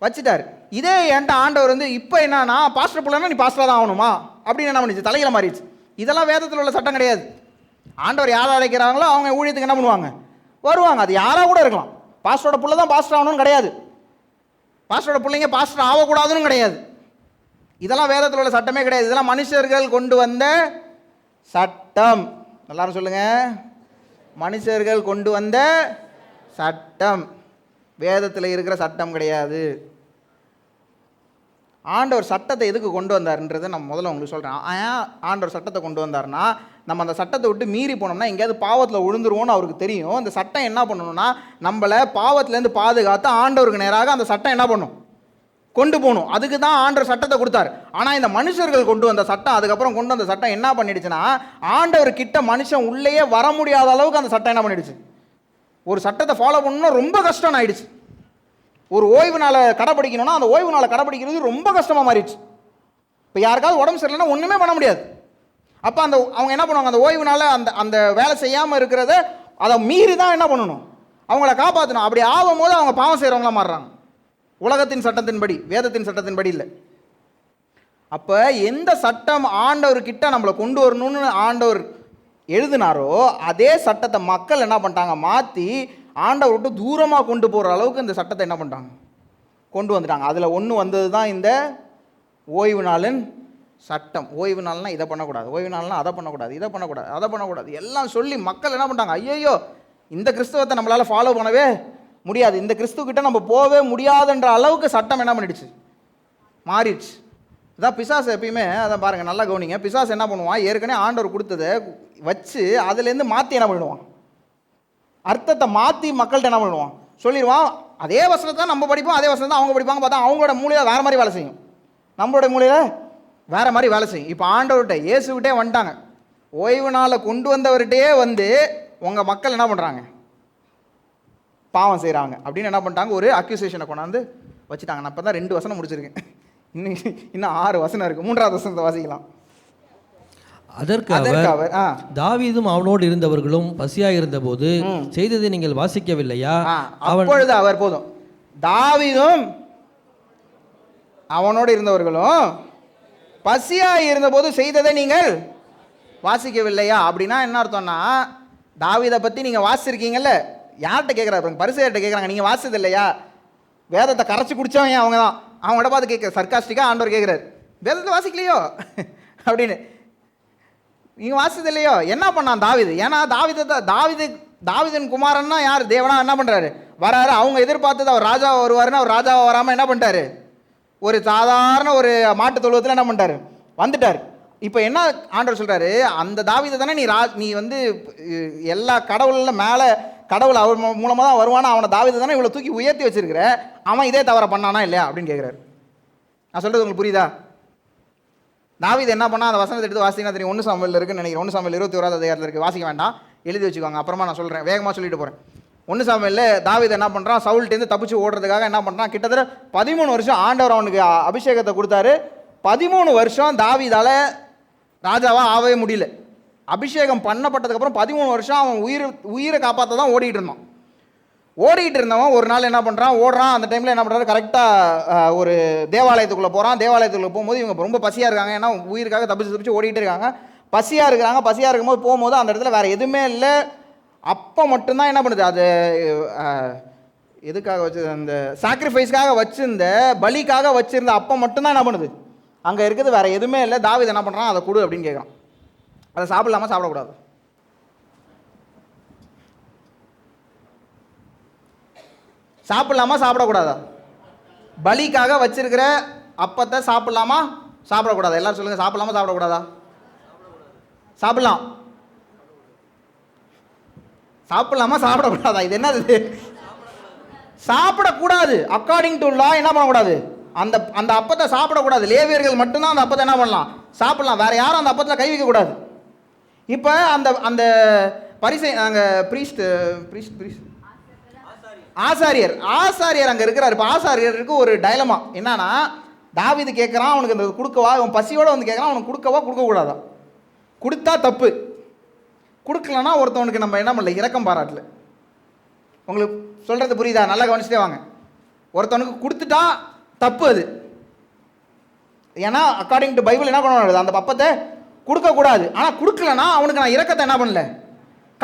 வச்சுட்டார். இதே என்கிட்ட ஆண்டவர் இப்போ என்னன்னா, பாஸ்டர் பிள்ளைன்னா நீ பாஸ்டராக தான் ஆகணுமா அப்படின்னு என்ன பண்ணிச்சு, தலையில் மாறிடுச்சு. இதெல்லாம் வேதத்தில் உள்ள சட்டம் கிடையாது. ஆண்டவர் யாரை அழைக்கிறாங்களோ அவங்க ஊழியத்துக்கு என்ன பண்ணுவாங்க, வருவாங்க. அது யாராக கூட இருக்கலாம். பாஸ்டரோட பிள்ளை தான் பாஸ்டர் ஆகணும்னு கிடையாது, பாஸ்டரோட பிள்ளைங்க பாஸ்டர் ஆகக்கூடாதுன்னு கிடையாது. இதெல்லாம் வேதத்தில் உள்ள சட்டமே கிடையாது. இதெல்லாம் மனுஷர்கள் கொண்டு வந்த சட்டம். எல்லாரும் சொல்லுங்க, மனுஷர்கள் கொண்டு வந்த சட்டம், வேதத்தில் இருக்கிற சட்டம் கிடையாது. ஆண்டவர் சட்டத்தை எதுக்கு கொண்டு வந்தார்ன்றதை நம்ம முதல்ல உங்களுக்கு சொல்கிறேன். ஏன் ஆண்டவர் சட்டத்தை கொண்டு வந்தார்னா, நம்ம அந்த சட்டத்தை விட்டு மீறி போனோம்னா எங்கேயாவது பாவத்தில் விழுந்துருவோன்னு அவருக்கு தெரியும். அந்த சட்டம் என்ன பண்ணணும்னா, நம்மளை பாவத்திலேருந்து பாதுகாத்து ஆண்டவருக்கு நேராக அந்த சட்டம் என்ன பண்ணும், கொண்டு போகணும். அதுக்கு தான் ஆண்டவர் சட்டத்தை கொடுத்தாரு. ஆனால் இந்த மனுஷர்கள் கொண்டு வந்த சட்டம், அதுக்கப்புறம் கொண்டு வந்த சட்டம் என்ன பண்ணிடுச்சுன்னா, ஆண்டவர் கிட்ட மனுஷன் உள்ளேயே வர முடியாத அளவுக்கு அந்த சட்டம் என்ன பண்ணிடுச்சு, ஒரு சட்டத்தை ஃபாலோ பண்ணணும்னா ரொம்ப கஷ்டம் ஆயிடுச்சு. ஒரு ஓய்வு நாளை கடைப்பிடிக்கணும்னா அந்த ஓய்வு நாளை கடைப்பிடிக்கிறது ரொம்ப கஷ்டமாக மாறிடுச்சு. இப்போ யாருக்காவது உடம்பு சரியில்லைன்னா ஒன்றுமே பண்ண முடியாது. அப்போ அவங்க என்ன பண்ணுவாங்க, அந்த ஓய்வு நாளை அந்த வேலை செய்யாமல் இருக்கிறத அதை மீறி தான் என்ன பண்ணணும், அவங்கள காப்பாற்றணும். அப்படி ஆகும்போது அவங்க பாவம் செய்கிறவங்களா மாறுறாங்க, உலகத்தின் சட்டத்தின்படி, வேதத்தின் சட்டத்தின்படி இல்லை. அப்போ எந்த சட்டம் ஆண்டவர்கிட்ட நம்மளை கொண்டு வரணும்னு ஆண்டவர் எழுதினாரோ அதே சட்டத்தை மக்கள் என்ன பண்ணிட்டாங்க, மாற்றி ஆண்டவர் விட்டு தூரமாக கொண்டு போகிற அளவுக்கு இந்த சட்டத்தை என்ன பண்ணிட்டாங்க, கொண்டு வந்துட்டாங்க. அதில் ஒன்று வந்தது தான் இந்த ஓய்வு நாளின் சட்டம். ஓய்வு நாள்னால் இதை பண்ணக்கூடாது, ஓய்வு நாள்னால் அதை பண்ணக்கூடாது, இதை பண்ணக்கூடாது, அதை பண்ணக்கூடாது எல்லாம் சொல்லி மக்கள் என்ன பண்ணிட்டாங்க, ஐயோ இந்த கிறிஸ்தவத்தை நம்மளால் ஃபாலோ பண்ணவே முடியாது, இந்த கிறிஸ்துவக்கிட்ட நம்ம போகவே முடியாதுன்ற அளவுக்கு சட்டம் என்ன பண்ணிடுச்சு, மாறிடுச்சு. இதான் பிசாசு எப்பயுமே, அதான் பாருங்கள் நல்லா கவனிங்க. பிசாசு என்ன பண்ணுவான், ஏற்கனவே ஆண்டவர் கொடுத்ததை வச்சு அதுலேருந்து மாற்றி என்ன பண்ணிடுவான், அர்த்தத்தை மாற்றி மக்கள்கிட்ட என்ன பண்ணுவான், சொல்லிடுவான். அதே வசனத்தை நம்ம படிப்போம், அதே வசனத்தை அவங்க படிப்பாங்க. பார்த்தா அவங்களோட மூலையில் வேறு மாதிரி வேலை செய்யும், நம்மளோட மூலையில் வேறு மாதிரி வேலை செய்யும். இப்போ ஆண்டவர்கிட்ட இயேசுகிட்டே வந்துட்டாங்க, ஓய்வு நாளை கொண்டு வந்தவர்கிட்டே உங்கள் மக்கள் என்ன பண்ணுறாங்க, பாவம் செய்கிறாங்க அப்படின்னு என்ன பண்ணிட்டாங்க, ஒரு அக்யூசேஷனை கொண்டாந்து வச்சுட்டாங்க. நான் இப்போ தான் 2 வசனம் முடிச்சிருக்கேன், இன்னும் 6 வசனம் இருக்குது. 3வது வசனத்தை வாசிக்கலாம். அதற்கு அவர், தாவீதும் அவனோடு இருந்தவர்களும் பசியாக இருந்தபோது செய்ததை நீங்கள் வாசிக்கவில்லையா? அப்பொழுது அவர், போதும், தாவீதும் அவனோடு இருந்தவர்களும் பசியாக இருந்தபோது செய்ததை நீங்கள் வாசிக்கவில்லையா? அப்படின்னா என்ன அர்த்தம்னா, தாவீதை பற்றி நீங்கள் வாசிச்சிருக்கீங்கல்ல, யார்கிட்ட கேட்குறாரு, பரிசேயர்கிட்ட கேட்குறாங்க, நீங்கள் வாசிச்சது இல்லையா? வேதத்தை கரைச்சி குடித்தவங்க அவங்க தான், அவங்கள்ட்ட பார்த்து கேட்குற சர்க்காஸ்டிக்காக ஆண்டவர் கேட்குறாரு, வேதத்தை வாசிக்கலையோ அப்படின்னு, நீங்கள் வாசிச்சது இல்லையோ? என்ன பண்ணான் தாவீது? ஏன்னா தாவீதின் குமாரன்னா யார், தேவனா என்ன பண்ணுறாரு, வராரு. அவங்க எதிர்பார்த்தது அவர் ராஜாவை வருவாருன்னு, அவர் ராஜாவை வராமல் என்ன பண்ணிட்டாரு, ஒரு சாதாரண ஒரு மாட்டு தொழுவத்தில் என்ன பண்ணிட்டாரு, வந்துட்டார். இப்போ என்ன ஆண்டவர் சொல்கிறாரு, அந்த தாவீதை தானே நீ வந்து எல்லா கடவுளில் மேலே கடவுள் அவர் மூலமாக தான் வருவானா, அவனை தாவீதை தானே இவ்வளோ தூக்கி உயர்த்தி வச்சிருக்கிற, அவன் இதே தவற பண்ணானா இல்லையா அப்படின்னு கேட்குறாரு. நான் சொல்கிறது உங்களுக்கு புரியுதா? தாவீது என்ன பண்ணால் அந்த வசனத்தை எடுத்து வாசிங்கன்னா தெரியும். 1 சாமுவேல் இருக்குன்னு நினைக்கிறேன். 1 சாமுவேல் 21 அதிகாரத்தில் இருக்குது. வாசிக்க வேண்டாம், எழுதி வச்சுக்கோங்க. அப்புறமா நான் சொல்கிறேன், வேகமாக சொல்லிட்டு போகிறேன். 1 சாமுவேலில் தாவீது என்ன பண்ணுறான், சவுல்ட்டேருந்து தப்பிச்சு ஓடுறதுக்காக என்ன பண்ணுறான், கிட்டத்தட்ட 13 வருஷம் ஆண்டவர் அவனுக்கு அபிஷேகத்தை கொடுத்தாரு. 13 வருஷம் தாவீதால் ராஜாவாக ஆகவே முடியல. அபிஷேகம் பண்ணப்பட்டதுக்கப்புறம் 13 வருஷம் அவன் உயிரை காப்பாற்ற தான் ஓடிட்டு இருந்தான். ஓடிட்டு இருந்தவன் ஒரு நாள் என்ன பண்ணுறான், ஓடுறான். அந்த டைமில் என்ன பண்ணுறாரு, கரெக்டாக ஒரு தேவாலயத்துக்குள்ளே போகிறான். தேவாலயத்துக்குள்ளே போகும்போது இவங்க ரொம்ப பசியாக இருக்காங்க. ஏன்னா உயிருக்காக தப்பிச்சு ஓடிட்டு இருக்காங்க. பசியாக இருக்கும்போது போகும்போது அந்த இடத்துல வேறு எதுவுமே இல்லை, அப்போ மட்டும்தான் என்ன பண்ணுது, அது எதுக்காக வச்சு, அந்த சாக்ரிஃபைஸ்க்காக வச்சுருந்த பலிக்காக வச்சுருந்த அப்போ மட்டும்தான் என்ன பண்ணுது அங்கே இருக்குது, வேறு எதுவுமே இல்லை. தாவீது என்ன பண்ணுறான், அதை கொடு அப்படின்னு கேட்குறான். அதை சாப்பிடலாமா சாப்பிடக்கூடாது? சாப்பிடலாமா சாப்பிடக்கூடாதா? பலிக்காக வச்சிருக்கிற அப்பத்தை சாப்பிடலாமா சாப்பிடக்கூடாதா? எல்லாரும் சொல்லுங்க, சாப்பிடலாமா சாப்பிடக்கூடாதா? சாப்பிடலாம். சாப்பிடலாமா சாப்பிடக்கூடாதா? இது என்னது? சாப்பிடக்கூடாது. அக்கார்டிங் டு லா என்ன பண்ணக்கூடாது, அந்த அந்த அப்பத்தை சாப்பிடக்கூடாது. லேவியர்கள் மட்டும்தான் அந்த அப்பத்தை என்ன பண்ணலாம், சாப்பிடலாம். வேற யாரும் அந்த அப்பத்தில் கை வைக்கக்கூடாது. இப்போ அந்த அந்த பரிசை நாங்கள் ப்ரீஸ்ட் ஆசாரியர் அங்கே இருக்கிறார். இப்போ ஆசாரியருக்கு ஒரு டைலமா என்னன்னா, தாவீது கேட்குறான், அவனுக்கு அந்த கொடுக்கவா, அவன் பசியோடு வந்து கேட்குறான், அவனுக்கு கொடுக்கவா கொடுக்கக்கூடாதா? கொடுத்தா தப்பு, கொடுக்கலன்னா ஒருத்தவனுக்கு நம்ம என்ன பண்ணல, இரக்கம் பாராட்டல. உங்களுக்கு சொல்கிறது புரியுதா? நல்லா கவனிச்சுட்டே வாங்க. ஒருத்தவனுக்கு கொடுத்துட்டா தப்பு அது. ஏன்னா அக்கார்டிங் டு பைபிள் என்ன பண்ண, அந்த பப்பத்தை கொடுக்கக்கூடாது. ஆனால் கொடுக்கலன்னா அவனுக்கு நான் இரக்கத்தை என்ன பண்ணல,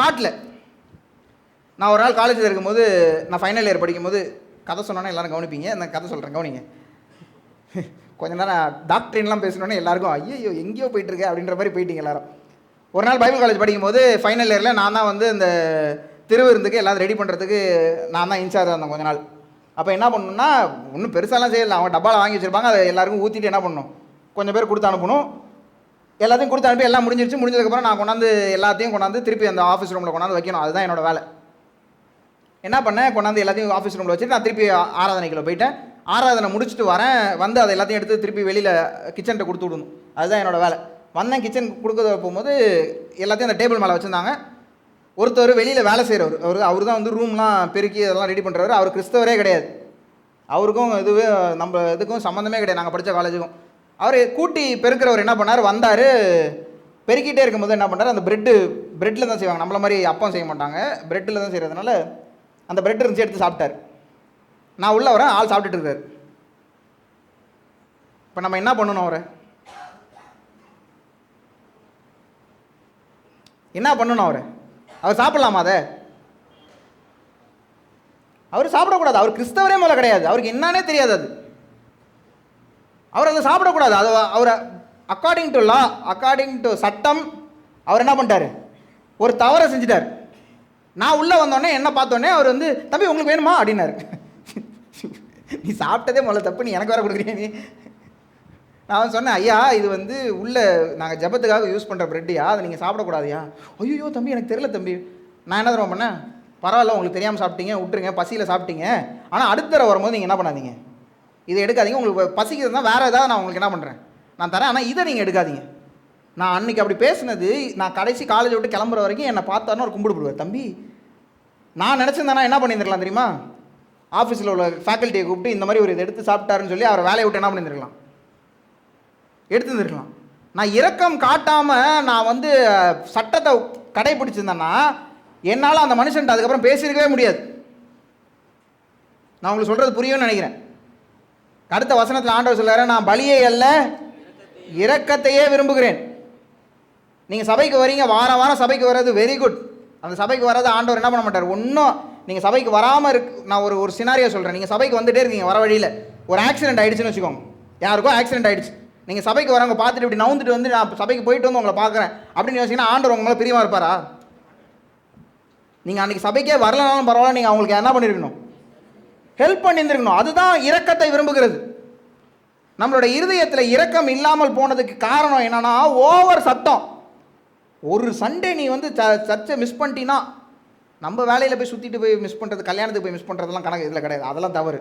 காட்டல. நான் ஒரு நாள் காலேஜில் இருக்கும்போது, நான் ஃபைனல் இயர் படிக்கும்போது கதை சொன்னோன்னே எல்லோரும் கவனிப்பீங்க. அந்த கதை சொல்கிறேன், கவனிங்க. கொஞ்ச நேரம் டாக்டரின்லாம் பேசணுன்னே எல்லாருக்கும் ஐயோ எங்கேயோ போயிட்டுருக்கேன் அப்படின்ற மாதிரி போயிட்டீங்க எல்லாரும். ஒரு நாள் பைபிள் காலேஜ் படிக்கும்போது ஃபைனல் இயரில் நான் தான் வந்து இந்த திருவிருந்துக்கு எல்லாரும் ரெடி பண்ணுறதுக்கு நான் தான் இன்சார்ஜ் இருந்தேன் கொஞ்ச நாள். அப்போ என்ன பண்ணணும்னா, ஒன்றும் பெருசாலாம் செய்யலை, அவங்க டப்பாவில் வாங்கி வச்சுருப்பாங்க, அதை எல்லாருக்கும் ஊற்றிட்டு என்ன பண்ணணும், கொஞ்சம் பேர் கொடுத்து அனுப்பணும். எல்லாத்தையும் கொடுத்து அனுப்பி எல்லாம் முடிஞ்சதுக்கப்புறம் நான் கொண்டாந்து எல்லாத்தையும் கொண்டாந்து திருப்பி அந்த ஆஃபீஸ் ரூமில் கொண்டாந்து வைக்கணும். அதுதான் என்னோடய வேலை. என்ன பண்ணேன், கொண்டாந்து எல்லாத்தையும் ஆஃபீஸ் ரூமில் வச்சுட்டு நான் திருப்பி ஆராதனைக்குள்ள போயிட்டேன். ஆராதனை முடிச்சுட்டு வரேன், வந்து அதை எல்லாத்தையும் எடுத்து திருப்பி வெளியில் கிச்சன்கிட்ட கொடுத்து விடணும். அதுதான் என்னோடய வேலை. வந்தேன், கிச்சன் கொடுக்க போகும்போது எல்லாத்தையும் அந்த டேபிள் மேலே வச்சுருந்தாங்க. ஒருத்தர் வெளியில் வேலை செய்கிறவர், அவர் தான் வந்து ரூம்லாம் பெருக்கி அதெல்லாம் ரெடி பண்ணுறவர். அவர் கிறிஸ்தவரே கிடையாது, அவருக்கும் இதுவே நம்ம இதுக்கும் சம்மந்தமே கிடையாது, நாங்கள் படித்த காலேஜுக்கும். அவர் கூட்டி பெருக்கிறவர் என்ன பண்ணார், வந்தார், பெருக்கிட்டே இருக்கும்போது என்ன பண்ணார், அந்த ப்ரெட்டில் தான் செய்வாங்க, நம்மள மாதிரி அப்பம் செய்ய மாட்டாங்க, ப்ரெட்டில் தான் செய்கிறதுனால அந்த ப்ரெட் இருந்துச்சு, எடுத்து சாப்பிட்டார். நான் உள்ளே வரேன், ஆள் சாப்பிட்டுட்டு இருக்கார். இப்போ நம்ம என்ன பண்ணணும், அவரை என்ன பண்ணணும், அவர் சாப்பிடலாமா? அதை அவர் சாப்பிடக்கூடாது. அவர் கிறிஸ்தவரே மேலே கிடையாது, அவருக்கு என்னன்னே தெரியாது அது. அவர் அதை சாப்பிடக்கூடாது. அது அவர் according to law, according to சட்டம் அவர் என்ன பண்ணிட்டார், ஒரு தவறை செஞ்சுட்டார். நான் உள்ளே வந்தோடனே என்ன பார்த்தோன்னே அவர் வந்து, தம்பி உங்களுக்கு வேணுமா அப்படின்னாரு. நீ சாப்பிட்டதே முதல்ல தப்பு, நீ எனக்கு வேறு கொடுக்குறீங்க நீ. நான் சொன்னேன், ஐயா இது வந்து உள்ளே நாங்கள் ஜபத்துக்காக யூஸ் பண்ணுற ப்ரெட்டியா, அதை நீங்கள் சாப்பிடக்கூடாதியா. ஐயோ தம்பி எனக்கு தெரியல தம்பி. நான் என்ன தடவை பண்ணேன், பரவாயில்ல உங்களுக்கு தெரியாமல் சாப்பிட்டீங்க, விட்டுருங்க, பசியில் சாப்பிட்டீங்க, ஆனால் அடுத்த தடவை வரும்போது நீங்கள் என்ன பண்ணாதீங்க, இதை எடுக்காதீங்க. உங்களுக்கு பசிக்கிறது தான் வேறு ஏதாவது நான் உங்களுக்கு என்ன பண்ணுறேன், நான் தரேன், ஆனால் இதை நீங்கள் எடுக்காதீங்க. நான் அன்றைக்கி அப்படி பேசுனது, நான் கடைசி காலேஜ் விட்டு கிளம்புற வரைக்கும் என்னை பார்த்தாருன்னு ஒரு கும்பிடுவார். தம்பி நான் நினச்சிருந்தேன்னா என்ன பண்ணியிருந்துருக்கலாம் தெரியுமா, ஆஃபீஸில் உள்ள ஃபேக்கல்ட்டியை கூப்பிட்டு இந்த மாதிரி ஒரு இதை எடுத்து சாப்பிட்டாருன்னு சொல்லி அவரை வேலையை விட்டு என்ன பண்ணியிருந்துருக்கலாம், எடுத்துருந்துருக்கலாம். நான் இரக்கம் காட்டாமல் நான் வந்து சட்டத்தை கடைப்பிடிச்சிருந்தேன்னா என்னால் அந்த மனுஷன்ட்டு அதுக்கப்புறம் பேசியிருக்கவே முடியாது. நான் உங்களுக்கு சொல்கிறது புரியும்னு நினைக்கிறேன். அடுத்த வசனத்தில் ஆண்டவர் சொல்கிறாரு, நான் பலியை அல்ல இரக்கத்தையே விரும்புகிறேன். நீங்கள் சபைக்கு வரீங்க, வாரம் சபைக்கு வர்றது வெரி குட். அந்த சபைக்கு வராத ஆண்டவர் என்ன பண்ண மாட்டார். ஒன்றும் நீங்கள் சபைக்கு வராமல் நான் ஒரு சினாரியா சொல்கிறேன். நீங்கள் சபைக்கு வந்துகிட்டே இருக்கீங்க, வர வழியில் ஒரு ஆக்சிடென்ட் ஆகிடுச்சுன்னு வச்சுக்கோங்க, யாருக்கோ ஆக்சிடென்ட் ஆகிடுச்சு, நீங்கள் சபைக்கு வரவங்க பார்த்துட்டு இப்படி நவுந்துட்டு வந்து நான் சபைக்கு போயிட்டு வந்து உங்களை பார்க்குறேன் அப்படின்னு யோசிச்சிங்கன்னா ஆண்டவர் உங்க மேலே பிரியமாக இருப்பாரா? நீங்கள் அன்றைக்கி சபைக்கே வரலனாலும் பரவாயில்ல, நீங்கள் அவங்களுக்கு என்ன பண்ணியிருக்கணும், ஹெல்ப் பண்ணியிருந்துருக்கணும். அதுதான் இரக்கத்தை விரும்புகிறது. நம்மளோட இருதயத்தில் இரக்கம் இல்லாமல் போனதுக்கு காரணம் என்னன்னா ஓவர் சத்தம். ஒரு சண்டே நீ வந்து சர்ச்சை மிஸ் பண்ணிட்டீன்னா, நம்ம வேலையில் போய் சுற்றிட்டு போய் மிஸ் பண்ணுறது, கல்யாணத்துக்கு போய் மிஸ் பண்ணுறதுலாம் கணக்கு இதில் கிடையாது, அதெல்லாம் தவறு.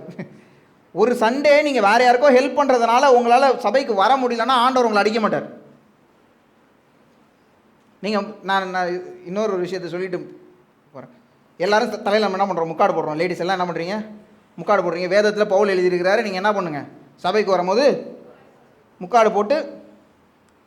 ஒரு சண்டே நீங்கள் வேறு யாருக்கோ ஹெல்ப் பண்ணுறதுனால உங்களால் சபைக்கு வர முடியலன்னா ஆண்டவர் உங்களை அடிக்க மாட்டார். நீங்கள் நான் இன்னொரு விஷயத்தை சொல்லிட்டு போகிறேன். எல்லோரும் தலையில் நம்ம என்ன பண்ணுறோம், முக்காடு போடுறோம். லேடிஸ் எல்லாம் என்ன பண்ணுறீங்க, முக்காடு போடுறீங்க. வேதத்தில் பவுல் எழுதியிருக்கிறாரு, நீங்கள் என்ன பண்ணுங்கள், சபைக்கு வரும்போது முக்காடு போட்டு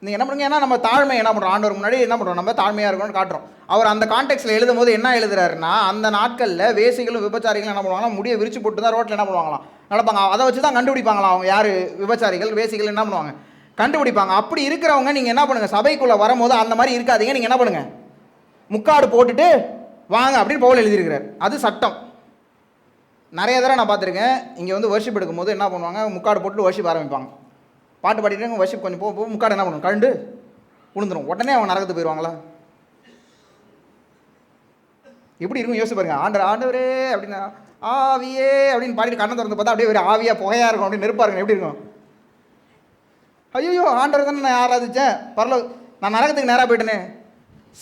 நீங்கள் என்ன பண்ணுங்க. ஏன்னா நம்ம தாழ்மை என்ன பண்ணுறோம், ஆண்டவர் முன்னாடி என்ன பண்ணுறோம், நம்ம தாழ்மையாக இருக்கணும்னு காட்டுறோம். அவர் அந்த கான்டெக்ட்ஸில் எழுதும் போது என்ன எழுதுறாருன்னா, அந்த நாட்களில் வேசிகளும் விபச்சாரிகளும் என்ன பண்ணுவாங்கன்னா, முடிய விரிச்சு போட்டு தான் ரோட்டில் என்ன பண்ணுவாங்களாம், நடப்பாங்க. அதை வச்சு தான் கண்டுபிடிப்பாங்களாம் அவங்க யார் விபச்சாரிகள் வேசிகள் என்ன பண்ணுவாங்க, கண்டுபிடிப்பாங்க. அப்படி இருக்கிறவங்க நீங்கள் என்ன பண்ணுங்கள், சபைக்குள்ளே வரும்போது அந்த மாதிரி இருக்காதீங்க. நீங்கள் என்ன பண்ணுங்கள், முக்காடு போட்டுட்டு வாங்க அப்படின்னு பவுல் எழுதியிருக்கிறார். அது சட்டம். நிறைய தடவை நான் பார்த்துருக்கேன். இங்கே வந்து வர்ஷிப் எடுக்கும்போது என்ன பண்ணுவாங்க, முக்காடு போட்டு வர்ஷிப் ஆரம்பிப்பாங்க. பாட்டு பாடிட்டு வர்ஷிப் கொஞ்சம் போக முக்காடு என்ன பண்ணுவோம், கண்டு விழுந்துடும். உடனே அவங்க நரகத்துக்கு போயிடுவாங்களா? எப்படி இருக்கும் யோசிச்சு பாருங்க. ஆண்டவரே அப்படின்னா ஆவியே அப்படின்னு பாடிட்டு கண்ணை திறந்து பார்த்தா அப்படியே ஒரு ஆவியா புகையா இருக்கும், அப்படி நெருப்பாருங்க. எப்படி இருக்கும்? ஐயோ ஆண்டவர் தானே நான் ஆராதிச்சேன், பரவாயில்ல, நான் நரகத்துக்கு நேராக போயிட்டேனே.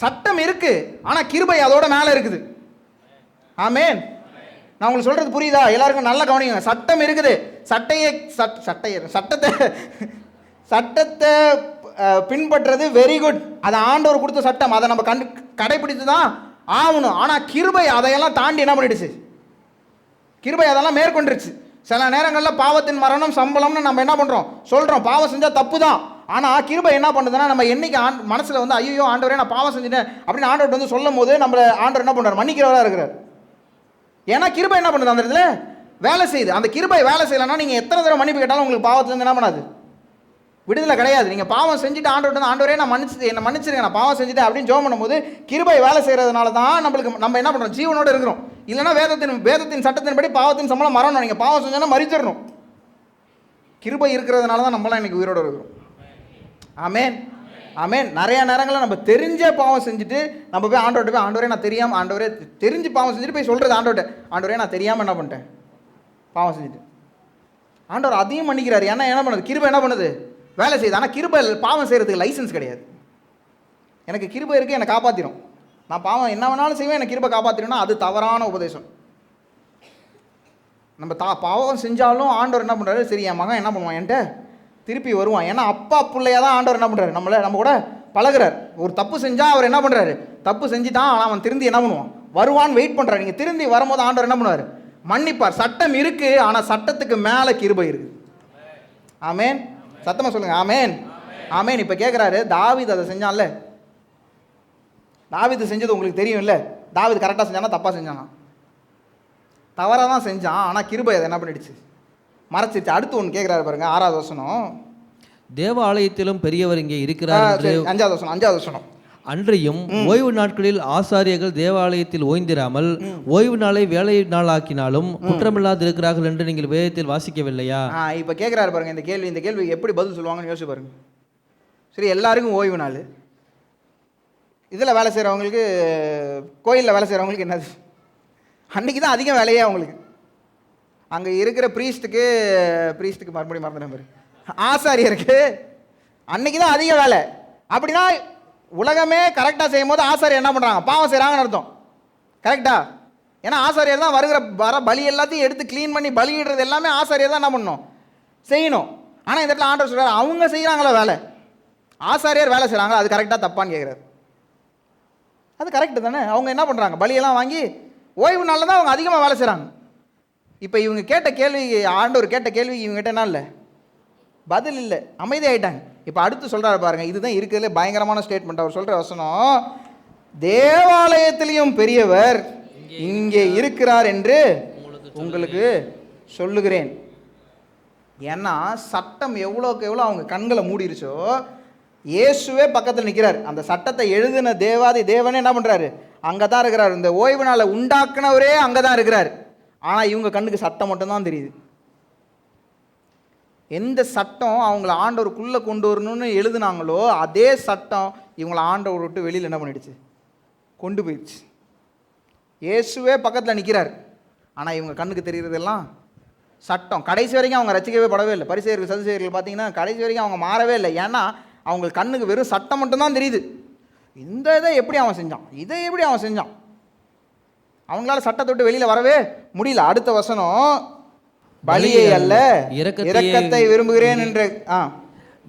சட்டம் இருக்கு, ஆனால் கிருபை அதோட மேலே இருக்குது. ஆமேன். நான் உங்களுக்கு சொல்கிறது புரியுதா? எல்லாருக்கும் நல்லா கவனிங்க. சட்டம் இருக்குது. சட்டத்தை பின்பற்றுறது வெரி குட். அது ஆண்டவர் கொடுத்த சட்டம், அதை நம்ம கடைபிடித்து தான் ஆகணும். ஆனால் கிருபை அதையெல்லாம் தாண்டி என்ன பண்ணிடுச்சு, கிருபை அதெல்லாம் மேற்கொண்டுருச்சு. சில நேரங்களில் பாவத்தின் மரணம் சம்பளம்னு நம்ம என்ன பண்ணுறோம் சொல்கிறோம். பாவம் செஞ்சால் தப்பு தான். ஆனால் கிருபை என்ன பண்ணுதுன்னா, நம்ம என்னைக்கு மனசில் வந்து ஐயோ ஆண்டவரே நான் பாவம் செஞ்சுட்டேன் அப்படின்னு ஆண்டவர்கிட்ட வந்து சொல்லும் போது நம்மளை ஆண்டவர் என்ன பண்ணுறாரு, மன்னிக்கிறவராக இருக்கிறார். ஏன்னா கிருபை என்ன பண்ணுது, அந்த இடத்துல வேலை செய்யுது. அந்த கிருபை வேலை செய்யலைன்னா நீங்கள் எத்தனை தடவை மன்னிப்பு கேட்டாலும் உங்களுக்கு பாவத்துலேருந்து என்ன பண்ணாது, விடுதலை கிடையாது. நீங்கள் பாவம் செஞ்சுட்டு ஆண்டவர்கிட்ட ஆண்டவரே நான் என்னை மன்னிச்சிருங்க, நான் பாவம் செஞ்சுட்டேன் அப்படின்னு ஜெபம் பண்ணும்போது கிருபை வேலை செய்கிறதுனால தான் நம்ம என்ன பண்ணுறோம், ஜீவனோடு இருக்கிறோம். இல்லைன்னா வேதத்தின் சட்டத்தின்படி பாவத்தின் சம்பளம் மரணம். நீங்கள் பாவம் செஞ்சோன்னா மறிச்சிடணும். கிருபை இருக்கிறதுனால தான் நம்மளாம் இன்னைக்கு உயிரோடு இருக்கிறோம். ஆமேன், ஆமேன். நிறைய நேரங்களில் நம்ம தெரிஞ்சே பாவம் செஞ்சுட்டு நம்ம போய் ஆண்டவர்கிட்ட போய் ஆண்டவரே நான் தெரியாமல், ஆண்டவரே தெரிஞ்சு பாவம் செஞ்சுட்டு போய் சொல்கிறது ஆண்டவர்கிட்ட, ஆண்டவரே நான் தெரியாமல் என்ன பண்ணிட்டேன் பாவம் செஞ்சுட்டு. ஆண்டவர் அதையும் மன்னிக்கிறார். ஏன்னா என்ன பண்ணுது, கிருபை என்ன பண்ணுது, வேலை செய்யுது. ஆனால் கிருபை பாவம் செய்கிறதுக்கு லைசன்ஸ் கிடையாது. எனக்கு கிருபை இருக்குது, என்னை காப்பாற்றிடும், நான் பாவம் என்ன வேணாலும் செய்வேன், எனக்கு கிருபை காப்பாற்றிடும்னா அது தவறான உபதேசம். நம்ம பாவம் செஞ்சாலும் ஆண்டவர் என்ன பண்ணுறாரு, சரி என் மகன் என்ன பண்ணுவான் என்கிட்ட திருப்பி வருவான். ஏன்னா அப்பா பிள்ளையாக தான் ஆண்டவர் என்ன பண்ணுறாரு, நம்ம கூட பழகுறார். ஒரு தப்பு செஞ்சால் அவர் என்ன பண்ணுறாரு, தப்பு செஞ்சுட்டான், ஆனால் அவன் திருந்தி என்ன பண்ணுவான், வருவான்னு வெயிட் பண்ணுறாரு. நீங்கள் திருந்தி வரும்போது ஆண்டவர் என்ன பண்ணுவார், மன்னிப்பார். சட்டம் இருக்குது, ஆனால் சட்டத்துக்கு மேலே கிருபை இருக்குது. ஆமேன். சத்தமாக சொல்லுங்கள் ஆமேன், ஆமேன். இப்போ கேட்குறாரு, தாவீது அதை செஞ்சான்ல, தாவீது செஞ்சது உங்களுக்கு தெரியும் இல்லை? தாவீது கரெக்டாக செஞ்சானா தப்பாக செஞ்சானா? தவறாக தான் செஞ்சான். ஆனால் கிருபை அதை என்ன பண்ணிடுச்சு, மறைச்சிருச்சு. அடுத்து ஒன்று கேட்குறாரு பாருங்க, 6வது வசனம். தேவாலயத்திலும் பெரியவர் இங்கே இருக்கிறார். 5வது வசனம். அன்றையும் ஓய்வு நாட்களில் ஆசாரியர்கள் தேவாலயத்தில் ஓய்ந்திராமல் ஓய்வு நாளை வேலை நாள் ஆக்கினாலும் குற்றமில்லாது இருக்கிறார்கள் என்று நீங்கள் வேதத்தில் வாசிக்கவில்லையா? இப்போ கேட்குறாரு பாருங்க இந்த கேள்வி எப்படி பதில் சொல்லுவாங்கன்னு யோசிச்சு பாருங்க. சரி, எல்லாருக்கும் ஓய்வு நாள். இதில் வேலை செய்கிறவங்களுக்கு, கோயிலில் வேலை செய்கிறவங்களுக்கு என்னது, அன்றைக்கி தான் அதிகம் வேலையே அவங்களுக்கு. அங்கே இருக்கிற ப்ரீஸ்ட்டுக்கு மறுபடியும் மறந்துட்டேன் பாரு, ஆசாரியருக்கு அன்றைக்கி தான் அதிக வேலை. அப்படின்னா உலகமே கரெக்டாக செய்யும் போது ஆசாரியர் என்ன பண்ணுறாங்க, பாவம் செய்கிறாங்கன்னு அர்த்தம். கரெக்டா? ஏன்னா ஆசாரியர் தான் வர பலி எல்லாத்தையும் எடுத்து க்ளீன் பண்ணி பலியிடுறது எல்லாமே ஆசாரியர் தான் என்ன பண்ணணும், செய்யணும். ஆனால் இந்த இடத்துல ஆண்டவர் சொல்கிறார், அவங்க செய்கிறாங்களா வேலை, ஆசாரியர் வேலை செய்கிறாங்களா, அது கரெக்டாக தப்பான்னு கேட்குறாரு. அது கரெக்டு தானே. அவங்க என்ன பண்ணுறாங்க, பலியெல்லாம் வாங்கி ஓய்வு நாளில் தான் அவங்க அதிகமாக வேலை செய்கிறாங்க. இப்போ இவங்க கேட்ட கேள்வி, ஆண்டவர் கேட்ட கேள்வி இவங்ககிட்ட என்ன இல்லை, பதில் இல்லை, அமைதி ஆகிட்டாங்க. இப்போ அடுத்து சொல்கிறாரு பாருங்க, இதுதான் இருக்கிறதுல பயங்கரமான ஸ்டேட்மெண்ட். அவர் சொல்கிற வசனம், தேவாலயத்திலையும் பெரியவர் இங்கே இருக்கிறார் என்று உங்களுக்கு சொல்லுகிறேன். ஏன்னா சட்டம் எவ்வளோக்கு எவ்வளோ அவங்க கண்களை மூடிருச்சோ, இயேசுவே பக்கத்தில் நிற்கிறார். அந்த சட்டத்தை எழுதின தேவாதி தேவனே என்ன பண்ணுறாரு, அங்கே தான் இருக்கிறார். இந்த ஓய்வு நாளை உண்டாக்குனவரே அங்கே தான் இருக்கிறார். ஆனால் இவங்க கண்ணுக்கு சட்டம் மட்டும்தான் தெரியுது. எந்த சட்டம் அவங்கள ஆண்டவருக்குள்ளே கொண்டு வரணும்னு எழுதுனாங்களோ அதே சட்டம் இவங்களை ஆண்டவர் விட்டு வெளியில் என்ன பண்ணிடுச்சு, கொண்டு போயிடுச்சு. இயேசுவே பக்கத்தில் நிற்கிறார், ஆனால் இவங்க கண்ணுக்கு தெரிகிறதெல்லாம் சட்டம். கடைசி வரைக்கும் அவங்க ரசிக்கவே படவே இல்லை. பரிசேயர்கள் சதுசேயர்கள் பார்த்தீங்கன்னா கடைசி வரைக்கும் அவங்க மாறவே இல்லை. ஏன்னா அவங்க கண்ணுக்கு வெறும் சட்டம் மட்டும்தான் தெரியுது. இந்த இதை எப்படி அவன் செஞ்சான், இதை எப்படி அவன் செஞ்சான், அவங்களால சட்டத்தை விட்டு வெளியில் வரவே முடியல. அடுத்த வசனம், பலியை அல்ல இரக்கத்தை விரும்புகிறேன் என்று.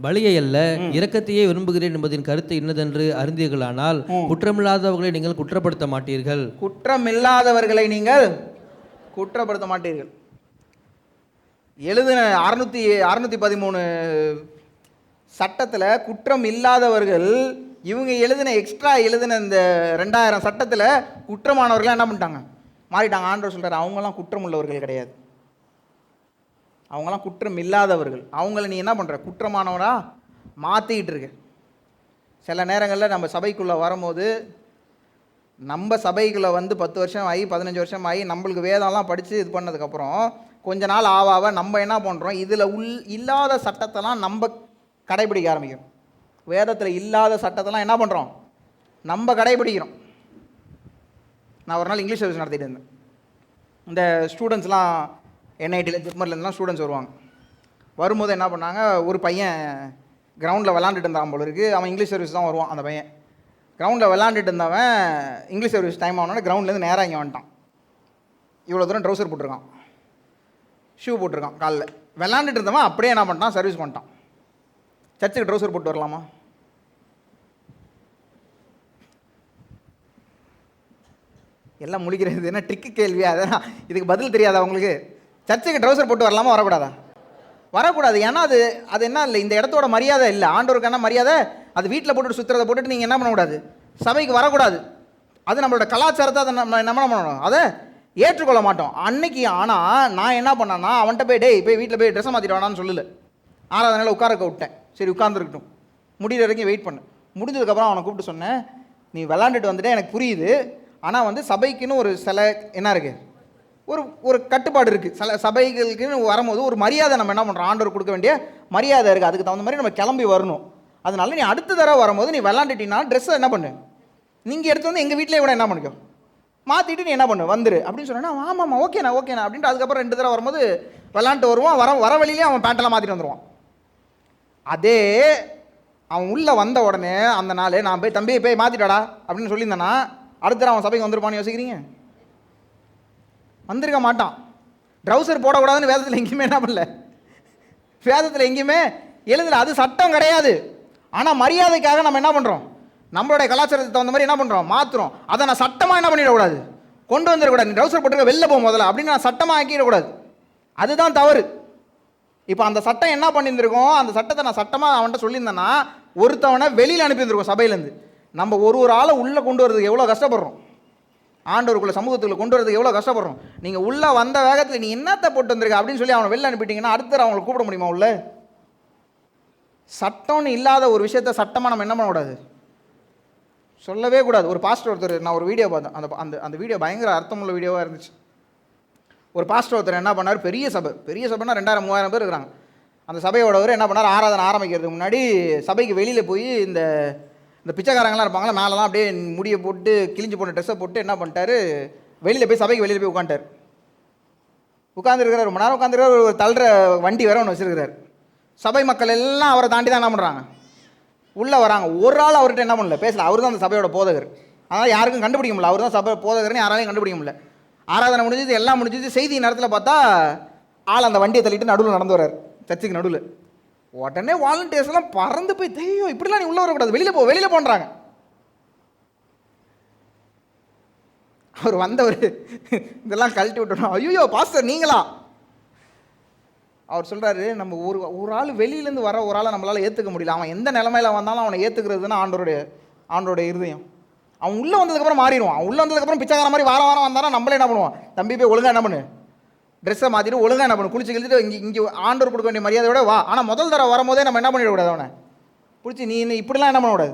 பலியை அல்ல இரக்கத்தையே விரும்புகிறேன் என்பதின் கருத்து இன்னதென்று அறிந்தீர்களானால் குற்றமில்லாதவர்களை நீங்கள் குற்றப்படுத்த மாட்டீர்கள். குற்றமில்லாதவர்களை நீங்கள் குற்றப்படுத்த மாட்டீர்கள். எழுதின 613 சட்டத்தில் குற்றம் இல்லாதவர்கள், இவங்க எக்ஸ்ட்ரா எழுதின இந்த 2000 சட்டத்தில் குற்றமானவர்கள் என்ன பண்ணிட்டாங்க, மாறிட்டாங்க. ஆண்டவர் சொல்கிறார், அவங்களாம் குற்றம் உள்ளவர்கள் கிடையாது, அவங்களாம் குற்றம் இல்லாதவர்கள். அவங்கள நீ என்ன பண்ணுற, குற்றமானவராக மாற்றிக்கிட்டு இருக்க. சில நேரங்களில் நம்ம சபைக்குள்ளே வரும்போது, நம்ம சபைக்குள்ளே 10 வருஷம் ஆகி 15 வருஷம் ஆகி நம்மளுக்கு வேதம்லாம் படித்து இது பண்ணதுக்கப்புறம் கொஞ்ச நாள் ஆவாவ நம்ம என்ன பண்ணுறோம், இதில் இல்லாத சட்டத்தெல்லாம் நம்ம கடைபிடிக்க ஆரம்பிக்கிறோம். வேதத்தில் இல்லாத சட்டத்தெல்லாம் என்ன பண்ணுறோம், நம்ம கடைபிடிக்கிறோம். நான் ஒரு நாள் இங்கிலீஷ் சர்வீஸ் நடத்திட்டு இருந்தேன். இந்த ஸ்டூடெண்ட்ஸ்லாம் என்ஐடியில் ஜிப்மர்லேருந்துலாம் ஸ்டூடெண்ட்ஸ் வருவாங்க. வரும்போது என்ன பண்ணாங்க, ஒரு பையன் கிரவுண்டில் விளாண்டுட்டு இருந்தான் போல இருக்குது. அவன் இங்கிலீஷ் சர்வீஸ் தான் வருவான். அந்த பையன் கிரவுண்டில் விளாண்டுட்டு இருந்தவன் இங்கிலீஷ் சர்வீஸ் டைம் ஆனோடனே கிரவுண்ட்லேருந்து நேராக இங்கே வந்துட்டான். இவ்வளோ தூரம் ட்ரௌசர் போட்டிருக்கான், ஷூ போட்டிருக்கான், காலில் விளாண்டுட்டு இருந்தவன் அப்படியே என்ன பண்ணிட்டான், சர்வீஸ் பண்ணிட்டான். சர்ச்சுக்கு ட்ரௌசர் போட்டு வரலாமா? எல்லாம் முழிக்கிறது என்ன ட்ரிக்கு கேள்வியா? அதான் இதுக்கு பதில் தெரியாதா உங்களுக்கு? சர்ச்சுக்கு ட்ரௌசர் போட்டு வரலாமா, வரக்கூடாதா? வரக்கூடாது. ஏன்னா அது என்ன இல்லை, இந்த இடத்தோட மரியாதை இல்லை. ஆண்டவருக்கான மரியாதை அது வீட்டில் போட்டுட்டு சுற்றுறதை போட்டுட்டு நீங்கள் என்ன பண்ணக்கூடாது, சபைக்கு வரக்கூடாது. அது நம்மளோட கலாச்சாரத்தை அதை நம்ம என்ன பண்ணணும், அதை ஏற்றுக்கொள்ள மாட்டோம் அன்னைக்கு. ஆனால் நான் என்ன பண்ணேன்னா, அவன்கிட்ட போய் வீட்டில் போய் ட்ரெஸ்ஸை மாற்றிட்டு வேணான்னு சொல்லலை. ஆறாவது உட்கார விட்டேன். சரி உட்காந்துருக்கட்டும், முடிகிற வரைக்கும் வெயிட் பண்ணு. முடிஞ்சதுக்கப்புறம் அவனை கூப்பிட்டு சொன்னேன், நீ விளாண்டுட்டு வந்துட்டு எனக்கு புரியுது, ஆனால் சபைக்குன்னு ஒரு சில என்ன இருக்குது, ஒரு கட்டுப்பாடு இருக்குது. சில சபைகளுக்குன்னு வரும்போது ஒரு மரியாதை நம்ம என்ன பண்ணுறோம், ஆண்டவர் கொடுக்க வேண்டிய மரியாதை இருக்குது. அதுக்கு தகுந்த மாதிரி நம்ம கிளம்பி வரணும். அதனால நீ அடுத்த தடவை வரும்போது நீ விளாண்டுட்டீங்கன்னா ட்ரெஸ்ஸை என்ன பண்ணு, நீங்கள் எடுத்து வந்து எங்கள் வீட்டிலே கூட என்ன பண்ணிக்கோ, மாற்றிட்டு நீ என்ன பண்ணு, வந்துரு அப்படின்னு சொன்னா, ஆமாம்மா ஓகேண்ணா அப்படின்ட்டு அதுக்கப்புறம் 2 தடவை வரும்போது விளாண்டுட்டு வருவான். வர வழியிலே அவன் பேண்ட்டெல்லாம் மாற்றிட்டு வந்துடுவான். அதே அவன் உள்ளே வந்த உடனே அந்த நாள் நான் போய் தம்பி போய் மாற்றிட்டாடா அப்படின்னு சொல்லியிருந்தேன்னா அடுத்த தடவை அவன் சபைக்கு வந்துருப்பான்னு யோசிக்கிறீங்க? வந்திருக்க மாட்டான். ட்ரௌசர் போடக்கூடாதுன்னு வேதத்தில் எங்கேயுமே என்ன பண்ணல, வேதத்தில் எங்கேயுமே எழுதலை. அது சட்டம் கிடையாது. ஆனால் மரியாதைக்காக நம்ம என்ன பண்ணுறோம், நம்மளுடைய கலாச்சாரத்துக்கு தகுந்த மாதிரி என்ன பண்ணுறோம், மாற்றுறோம். அதை நான் சட்டமாக என்ன பண்ணிடக்கூடாது, கொண்டு வந்துடக்கூடாது. நீ ட்ரௌசர் போட்டுருக்க வெளில போகும் முதல்ல அப்படின்னு நான் சட்டமாக ஆக்கிடக்கூடாது. அதுதான் தவறு. இப்போ அந்த சட்டம் என்ன பண்ணியிருந்திருக்கோம், அந்த சட்டத்தை நான் சட்டமாக அவன்கிட்ட சொல்லியிருந்தேன்னா ஒருத்தவனை வெளியில் அனுப்பியிருந்திருக்கோம் சபையிலேருந்து. நம்ம ஒரு ஆளை உள்ளே கொண்டு வரதுக்கு எவ்வளோ கஷ்டப்படுறோம், ஆண்டவருக்குள்ள சமூகத்துக்குள்ள கொண்டு வரதுக்கு எவ்வளோ கஷ்டப்படுறோம். நீங்கள் உள்ளே வந்த வேகத்தில் நீ என்னத்தை போட்டு வந்திருக்க அப்படின்னு சொல்லி அவனை வெளில அனுப்பிட்டீங்கன்னா அடுத்த அவங்களை கூப்பிட முடியுமா? உள்ள சட்டம்னு இல்லாத ஒரு விஷயத்த சட்டமாக நம்ம என்ன பண்ணக்கூடாது, சொல்லவே கூடாது. ஒரு பாஸ்டர் ஒருத்தர், நான் ஒரு வீடியோ பார்த்தேன், அந்த வீடியோ பயங்கர அர்த்தமுள்ள வீடியோவாக இருந்துச்சு. ஒரு பாஸ்டர் ஒருத்தர் என்ன பண்ணார், பெரிய சபைனா 2000-3000 பேர் இருக்கிறாங்க. அந்த சபையோடவர் என்ன பண்ணார், ஆராதனை ஆரம்பிக்கிறதுக்கு முன்னாடி சபைக்கு வெளியில் போய் இந்த பிச்சைக்காரங்களாம் இருப்பாங்களா, மேலெலாம் அப்படியே முடியை போட்டு கிழிஞ்சு போன ட்ரெஸ்ஸை போட்டு என்ன பண்ணிட்டாரு, வெளியில் போய் சபைக்கு வெளியில் போய் உட்காந்துருக்கிறார். ரொம்ப நேரம் உட்காந்துருக்கார். ஒரு தள்ளுற வண்டி வேற ஒன்று வச்சுருக்கிறார். சபை மக்கள் எல்லாம் அவரை தாண்டி தான் என்ன பண்ணுறாங்க, உள்ளே வராங்க. ஒரு ஆள் அவர்கிட்ட என்ன பண்ணல, பேசல. அவர் தான் அந்த சபையோட போதகர். அதனால் யாருக்கும் கண்டுபிடிக்க முடியல, அவர் தான் சபை போதகர்னு யாராலையும் கண்டுபிடிக்க முடியல. ஆராதனை முடிஞ்சது, எல்லாம் முடிஞ்சது. செய்தி நேரத்தில் பார்த்தா ஆள் அந்த வண்டியை தள்ளிட்டு நடுவில் நடந்து வர்றார், சர்ச்சுக்கு நடுவில். உடனே வாலண்டியர்ஸ்லாம் பறந்து போய், தெய்வம் இப்படிலாம் நீ உள்ளே வரக்கூடாது, வெளியில் போன்றாங்க. அவர் வந்தவர் இதெல்லாம் கழட்டி விட்டோம். ஐயோ பாஸ்டர் நீங்களா? அவர் சொல்கிறாரு, நம்ம ஒரு ஆள் வெளியிலேருந்து வர ஒரு ஆளை நம்மளால் ஏற்றுக்க முடியல. அவன் எந்த நிலைமையில் வந்தாலும் அவனை ஏற்றுக்கிறதுனா ஆண்டோடைய இருதயம். அவன் உள்ளே வந்ததுக்கப்புறம் மாறிடுவான். அவன் உள்ளே வந்ததுக்கப்புறம் பிச்சைக்கார மாதிரி வாரம் வந்தானா நம்மளே என்ன பண்ணுவான், தம்பி போய் ஒழுங்காக என்ன பண்ணு, ட்ரெஸ்ஸை மாற்றிட்டு ஒழுங்காக என்ன பண்ணு, குளிச்சு கிழிச்சிட்டு இங்கே ஆண்டவர் கொடுக்க வேண்டிய மரியாதையோட வா. ஆனால் முதல் தடவை வரும்போதே நம்ம என்ன பண்ணிடக்கூடாது, அவனை பிடிச்சி நீ இப்படிலாம் என்ன பண்ணக்கூடாது,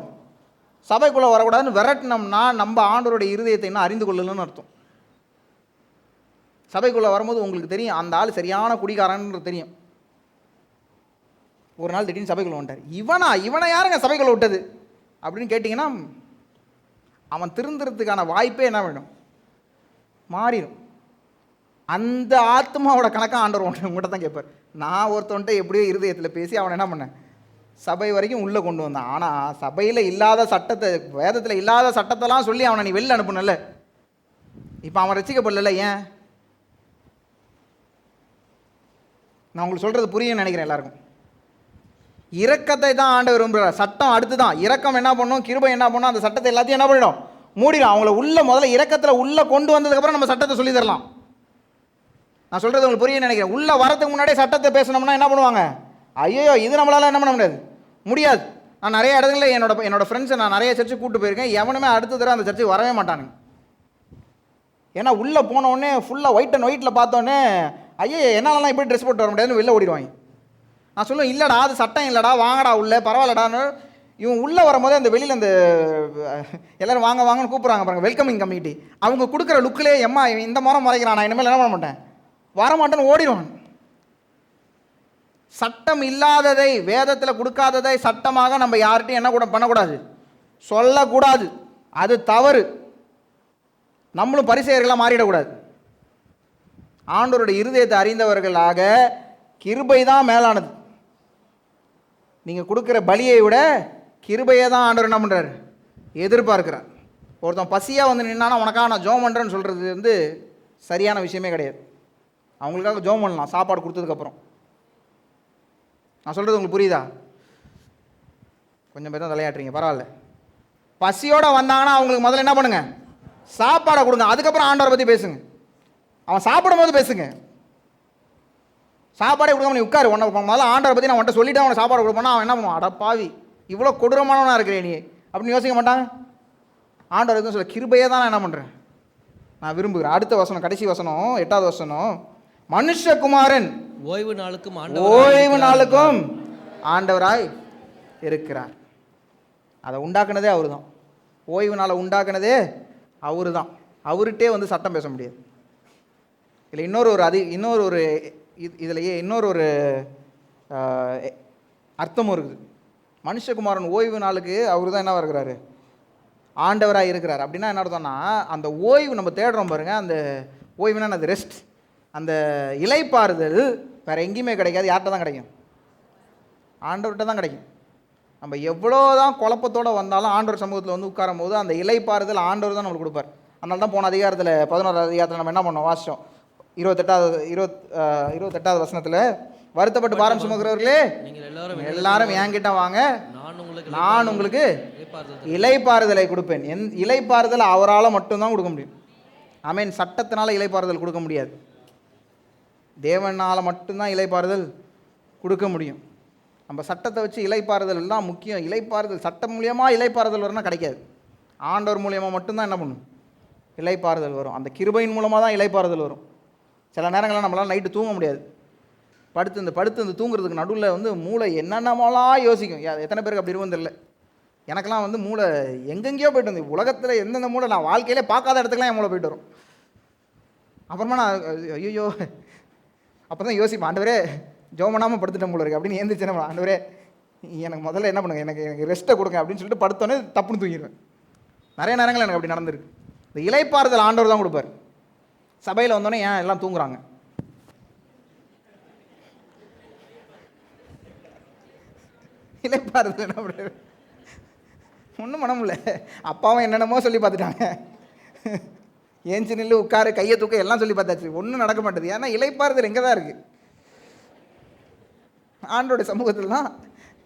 சபைக்குள்ளே வரக்கூடாதுன்னு விரட்டினோம்னா நம்ம ஆண்டவருடைய இருதயத்தை என்ன அறிந்து கொள்ளலன்னு அர்த்தம். சபைக்குள்ளே வரும்போது உங்களுக்கு தெரியும் அந்த ஆள் சரியான குடிகாரன்றது தெரியும். ஒரு நாள் திடீர்னு சபைக்குள்ளே வந்துட்டார். இவனை யாருங்க சபைக்குள்ளே விட்டது அப்படின்னு கேட்டிங்கன்னா அவன் திருந்துறதுக்கான வாய்ப்பே என்ன வேணும், மாறிடும். அந்த ஆத்மாவோட கணக்காக ஆண்டவர் உங்கள்கிட்ட தான் கேட்பார். நான் ஒருத்தவன்ட்ட எப்படியோ இருதயத்தில் பேசி அவனை என்ன பண்ணேன், சபை வரைக்கும் உள்ளே கொண்டு வந்தான். ஆனால் சபையில் இல்லாத சட்டத்தை, வேதத்தில் இல்லாத சட்டத்தெல்லாம் சொல்லி அவனை நீ வெளில அனுப்புனல, இப்போ அவன் ரசிக்கப்படல. ஏன்? நான் உங்களுக்கு சொல்கிறது புரியும்னு நினைக்கிறேன் எல்லாருக்கும். இரக்கத்தை தான் ஆண்டவர் விரும்புகிறார். சட்டம் அடுத்து தான். இரக்கம் என்ன பண்ணும், கிருபை என்ன பண்ணும், அந்த சட்டத்தை எல்லாத்தையும் என்ன பண்ணிடும், மூடிடும். அவங்கள உள்ள முதல்ல இரக்கத்தில் உள்ளே கொண்டு வந்ததுக்கப்புறம் நம்ம சட்டத்தை சொல்லி தரலாம். நான் சொல்கிறது உங்களுக்கு புரியும்னு நினைக்கிறேன். உள்ளே வரதுக்கு முன்னாடியே சட்டத்தை பேசணும்னா என்ன பண்ணுவாங்க, ஐயோ இது நம்மளால் என்ன பண்ண முடியாது. நான் நிறைய இடங்களில் என்னோட ஃப்ரெண்ட்ஸை நான் நிறைய சர்ச்சுக்கு கூப்பிட்டு போயிருக்கேன். எவனுமே அடுத்த தடவை அந்த சர்ச்சுக்கு வரவே மாட்டானுங்க. ஏன்னா உள்ளே போனோடனே ஃபுல்லாக ஒயிட் அண்ட் ஒயிட்டில் பார்த்தோன்னே ஐயோ என்னாலலாம் இப்படி ட்ரெஸ் போட்டு வர முடியாதுன்னு வெளில ஓடிடுவாங்க. நான் சொல்லுவேன், இல்லைடா அது சட்டம் இல்லைடா, வாங்கடா உள்ளே, பரவாயில்லடான்னு. இவன் உள்ளே வரும்போது அந்த வெளியில் அந்த எல்லோரும் வாங்க வாங்கன்னு கூப்பிட்றாங்க பாருங்கள், வெல்கமிங் கம்யூனிட்டி. அவங்க கொடுக்குற லுக்கிலே எம்மா இந்த முறம் மறைக்கிறான், நான் இனிமேல் என்ன பண்ண மாட்டேன், வரமாட்டேன்னு ஓடிடுவான். சட்டம் இல்லாததை, வேதத்தில் கொடுக்காததை சட்டமாக நம்ம யார்கிட்டையும் என்ன கூட பண்ணக்கூடாது, சொல்லக்கூடாது. அது தவறு. நம்மளும் பரிசேயர்களாக மாறிடக்கூடாது. ஆண்டவருடைய இருதயத்தை அறிந்தவர்களாக கிருபை தான் மேலானது. நீங்கள் கொடுக்குற பலியை விட கிருபையை தான் ஆண்டவர் என்ன பண்ணுறாரு, எதிர்பார்க்கிறார். ஒருத்தன் பசியாக வந்து நின்னானா உனக்காக நான் ஜோம் பண்ணுறேன்னு சொல்கிறது சரியான விஷயமே கிடையாது. அவங்களுக்காக ஜோம் பண்ணலாம் சாப்பாடு கொடுத்ததுக்கப்புறம். நான் சொல்கிறது உங்களுக்கு புரியுதா? கொஞ்சம் பேர் தான் தலையாட்டுறீங்க, பரவாயில்ல. பசியோடு வந்தாங்கன்னா அவங்களுக்கு முதல்ல என்ன பண்ணுங்க, சாப்பாடை கொடுங்க. அதுக்கப்புறம் ஆண்டவரை பற்றி பேசுங்க. அவன் சாப்பிடும் போது பேசுங்க. சாப்பாடே கொடுக்காம நீ உட்காரு, உன்னை முதல்ல ஆண்டவரை பற்றி நான் உன்ட்ட சொல்லிவிட்டு அவனை சாப்பாடு கொடுப்போன்னா அவன் என்ன பண்ணுவான், அட பாவி இவ்வளோ கொடூரமானவனாக இருக்கிறேன் நீ அப்படின்னு யோசிக்க மாட்டாங்க. ஆண்டவர் எதுவும் சொல்ல, கிருபையே தான் நான் என்ன பண்ணுறேன், நான் விரும்புகிறேன். அடுத்த வசனம், கடைசி வசனம், 8வது வசனம், மனுஷகுமாரன் ஓய்வு நாளுக்கும் ஆண்டவராய் இருக்கிறார். அதை உண்டாக்குனதே அவரு தான். ஓய்வு நாளை உண்டாக்குனதே அவரு தான். அவர்கிட்டே வந்து சட்டம் பேச முடியாது. இல்லை இதிலேயே இன்னொரு அர்த்தமும் இருக்குது. மனுஷகுமாரன் ஓய்வு நாளுக்கு அவர் தான் என்ன இருக்கிறாரு, ஆண்டவராக இருக்கிறார். அப்படின்னா என்ன அர்த்தம்னா, அந்த ஓய்வு நம்ம தேடுறோம் பாருங்கள், அந்த ஓய்வுனா அது ரெஸ்ட், அந்த இளைப்பாறுதல் வேறு எங்கேயுமே கிடைக்காது. யார்கிட்ட தான் கிடைக்கும், ஆண்டவர்கிட்ட தான் கிடைக்கும். நம்ம எவ்வளோ தான் குழப்பத்தோடு வந்தாலும் ஆண்டவர் சமூகத்தில் வந்து உட்காரும் போது அந்த இளைப்பாறுதல் ஆண்டவர் தான் நம்மளுக்கு கொடுப்பார். அதனால தான் போன அதிகாரத்தில் 11வது அதிகாரத்தில் நம்ம என்ன பண்ணோம், வாசித்தோம். 28வது வசனத்தில், வருத்தப்பட்டு பாரம் சுமக்கிறவர்களே எல்லாரும் என்கிட்ட வாங்க, நான் உங்களுக்கு இளைப்பாறுதலை கொடுப்பேன். இளைப்பாறுதல் அவரால் மட்டும்தான் கொடுக்க முடியும். ஆமென். சட்டத்தினால இளைப்பாறுதல் கொடுக்க முடியாது. தேவனால் மட்டும்தான் இளைப்பாறுதல் கொடுக்க முடியும். நம்ம சட்டத்தை வச்சு இளைப்பாறுதல் தான் முக்கியம். இளைப்பாறுதல் சட்டம் மூலியமாக இளைப்பாறுதல் வரும்னா கிடைக்காது. ஆண்டவர் மூலியமாக மட்டும்தான் என்ன பண்ணும், இளைப்பாறுதல் வரும். அந்த கிருபையின் மூலமாக தான் இளைப்பாறுதல் வரும். சில நேரங்களில் நம்மளால் நைட்டு தூங்க முடியாது. படுத்து இந்த தூங்குறதுக்கு நடுவில் வந்து மூளை என்னென்னமோலாம் யோசிக்கும். எத்தனை பேருக்கு அப்படி இருக்கும் தெரியல. எனக்கெல்லாம் வந்து மூளை எங்கெங்கேயோ போய்ட்டு வந்து, உலகத்தில் எந்தெந்த மூளை நான் வாழ்க்கையிலே பார்க்காத இடத்துக்குலாம் என் மூளை போய்ட்டு வரும். அப்புறமா நான் ஐயோ அப்போ தான் யோசிப்பேன், ஆண்டவரே ஜெபம் பண்ணாமல் படுத்துட்டேன் போல இருக்கு அப்படின்னு எழுந்திரிச்சேன். ஆண்டவரே எனக்கு முதல்ல என்ன பண்ணுங்க, எனக்கு ரெஸ்ட்டை கொடுங்க அப்படின்னு சொல்லிட்டு படுத்தோன்னே தப்புன்னு தூங்கிடுவேன். நிறைய நேரங்கள் எனக்கு அப்படி நடந்திருக்கு. இந்த இளைப்பாறுதல் ஆண்டவர் தான் கொடுப்பார். சபையில் வந்தோடனே ஏன் எல்லாம் தூங்குறாங்க, இளைப்பாறுதல் என்ன பண்ணுறது, ஒன்றும் பண்ண முடியல. அப்பாவும் என்னென்னமோ சொல்லி பார்த்துட்டாங்க, ஏஞ்சி நில்லு உட்காரு கையை தூக்க எல்லாம் சொல்லி பார்த்தாச்சு, ஒன்றும் நடக்க மாட்டேது. ஏன்னா இளைப்பாறுதல் எங்கே தான் இருக்குது, ஆண்டோடைய சமூகத்தில் தான்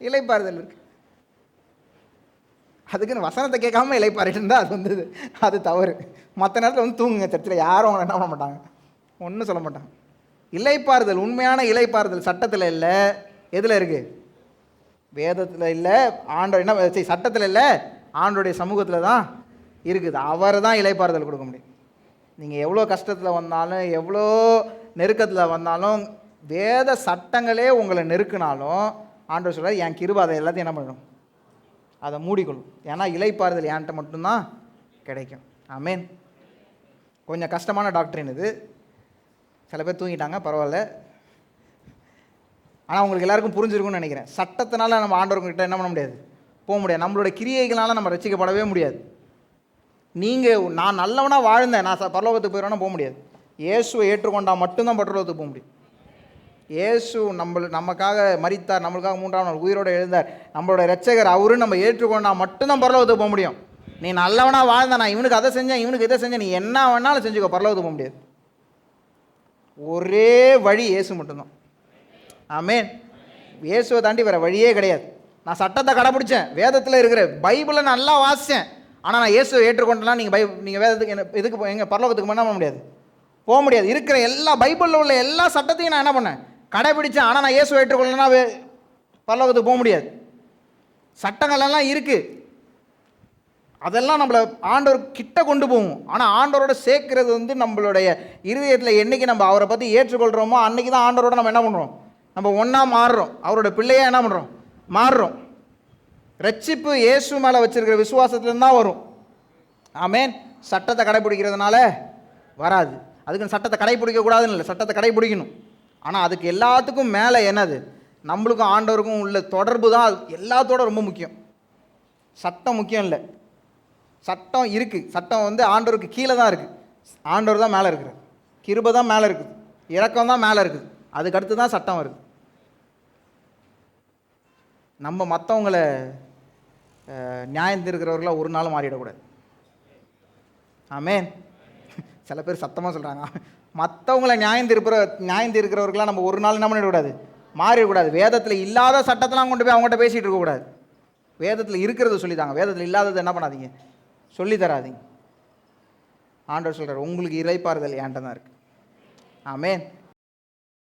இளைப்பாறுதல் இருக்குது. அதுக்குன்னு வசனத்தை கேட்காம இளைப்பாறிட்டு இருந்தால் அது வந்து அது தவறு. மற்ற நேரத்தில் வந்து தூங்குங்க சர்ச்சில், யாரும் அவங்களை என்ன பண்ண மாட்டாங்க, ஒன்றும் சொல்ல மாட்டாங்க. இளைப்பாறுதல், உண்மையான இளைப்பாறுதல் சட்டத்தில் இல்லை, எதில் இருக்குது, வேதத்தில் இல்லை, ஆண்டோ என்ன சட்டத்தில் இல்லை, ஆண்டோடைய சமூகத்தில் தான் இருக்குது. அவர் தான் இளைப்பாறுதல் கொடுக்க முடியும். நீங்கள் எவ்வளோ கஷ்டத்தில் வந்தாலும், எவ்வளோ நெருக்கத்தில் வந்தாலும், வேத சட்டங்களே உங்களை நெருக்கினாலும் ஆண்டவர் சொல்கிறார், என் கிருபை அதை எல்லாத்தையும் என்ன பண்ணணும், அதை மூடிக்கொள்ளும். ஏன்னா இளைப்பாறுதல் என்கிட்ட மட்டும்தான் கிடைக்கும். ஆமேன். கொஞ்சம் கஷ்டமான டாக்டரின் இது. சில பேர் தூங்கிட்டாங்க, பரவாயில்ல. ஆனால் உங்களுக்கு எல்லாருக்கும் புரிஞ்சிருக்கும்னு நினைக்கிறேன். சட்டத்தினால நம்ம ஆண்டவர்கிட்ட என்ன பண்ண முடியாது, போக முடியாது. நம்மளோட கிரியைகளால் நம்ம ரசிக்கப்படவே முடியாது. நீங்கள் நான் நல்லவனாக வாழ்ந்தேன், நான் பரலோகத்துக்கு போயிடுவேன்னா போக முடியாது. இயேசுவை ஏற்றுக்கொண்டால் மட்டும்தான் பரலோகத்துக்கு போக முடியும். இயேசு நமக்காக மரித்தார், நம்மளுக்காக 3ஆம் நாள் உயிரோடு எழுந்தார், நம்மளோட இரட்சகர் அவரு. நம்ம ஏற்றுக்கொண்டால் மட்டும்தான் பரலோகத்துக்கு போக முடியும். நீ நல்லவனா வாழ்ந்த, நான் இவனுக்கு அதை செஞ்சேன் இவனுக்கு இதை செஞ்சேன், நீ என்ன வேணாலும் செஞ்சுக்கோ, பரலோகத்துக்கு போக முடியாது. ஒரே வழி இயேசு மட்டும்தான். ஆமென். இயேசுவை தாண்டி வேறு வழியே கிடையாது. நான் சட்டத்தை கடைப்பிடிச்சேன், வேதத்தில் இருக்கிற பைபிளை நல்லா வாசித்தேன், ஆனால் நான் இயேசுவை ஏற்றுக்கொண்டேன்னா நீங்கள் வேதத்துக்கு இதுக்கு எங்கள் பரலோகத்துக்கு என்ன பண்ண முடியாது, போக முடியாது. இருக்கிற எல்லா பைபிளில் உள்ள எல்லா சட்டத்தையும் நான் என்ன பண்ணேன், கடைப்பிடிச்சேன், ஆனால் நான் இயேசுவை ஏற்றுக்கொள்ளனா பரலோகத்துக்கு போக முடியாது. சட்டங்கள் எல்லாம் இருக்குது, அதெல்லாம் நம்மளை ஆண்டவர் கிட்ட கொண்டு போகும். ஆனால் ஆண்டவரோட சேர்க்கறது வந்து நம்மளுடைய இருதயத்தில் என்றைக்கு நம்ம அவரை பற்றி ஏற்றுக்கொள்கிறோமோ அன்றைக்கி தான் ஆண்டவரோட நம்ம என்ன பண்ணுறோம், நம்ம ஒன்றா மாறுறோம், அவரோட பிள்ளையாக என்ன பண்ணுறோம், மாறுறோம். ரட்சிப்பு இயேசு மேலே வச்சிருக்கிற விசுவாசத்துலேருந்து தான் வரும். ஆமென். சட்டத்தை கடைப்பிடிக்கிறதுனால வராது. அதுக்கு சட்டத்தை கடைப்பிடிக்கக்கூடாதுன்னு இல்லை, சட்டத்தை கடைப்பிடிக்கணும். ஆனால் அதுக்கு எல்லாத்துக்கும் மேலே என்னது, நம்மளுக்கும் ஆண்டவருக்கும் உள்ள தொடர்பு தான் எல்லாத்தோட ரொம்ப முக்கியம். சட்டம் முக்கியம் இல்லை, சட்டம் இருக்குது. சட்டம் வந்து ஆண்டவருக்கு கீழே தான் இருக்குது, ஆண்டவர் தான் மேலே இருக்கிறார், கிருபை தான் மேலே இருக்குது, இரக்கம் தான் மேலே இருக்குது, அதுக்கு அடுத்து தான் சட்டம் வருது. நம்ம மற்றவங்களை நியாயம் தீர்க்கிறவர்களாக ஒரு நாளும் மாறிடக்கூடாது. ஆமென். சில பேர் சத்தமாக சொல்கிறாங்க, மற்றவங்களை நியாயம் தீர்க்கிறவர்களாக நம்ம ஒரு நாள் என்ன பண்ணிடக்கூடாது, மாறிடக்கூடாது. வேதத்தில் இல்லாத சட்டத்தெல்லாம் கொண்டு போய் அவங்ககிட்ட பேசிகிட்டு இருக்கக்கூடாது. வேதத்தில் இருக்கிறத சொல்லித்தாங்க, வேதத்தில் இல்லாதது என்ன பண்ணாதீங்க, சொல்லி தராதீங்க. ஆண்டவர் சொல்கிறார், உங்களுக்கு இறைப்பாறுதல் என்கிட்ட தான் இருக்குது. ஆமென்.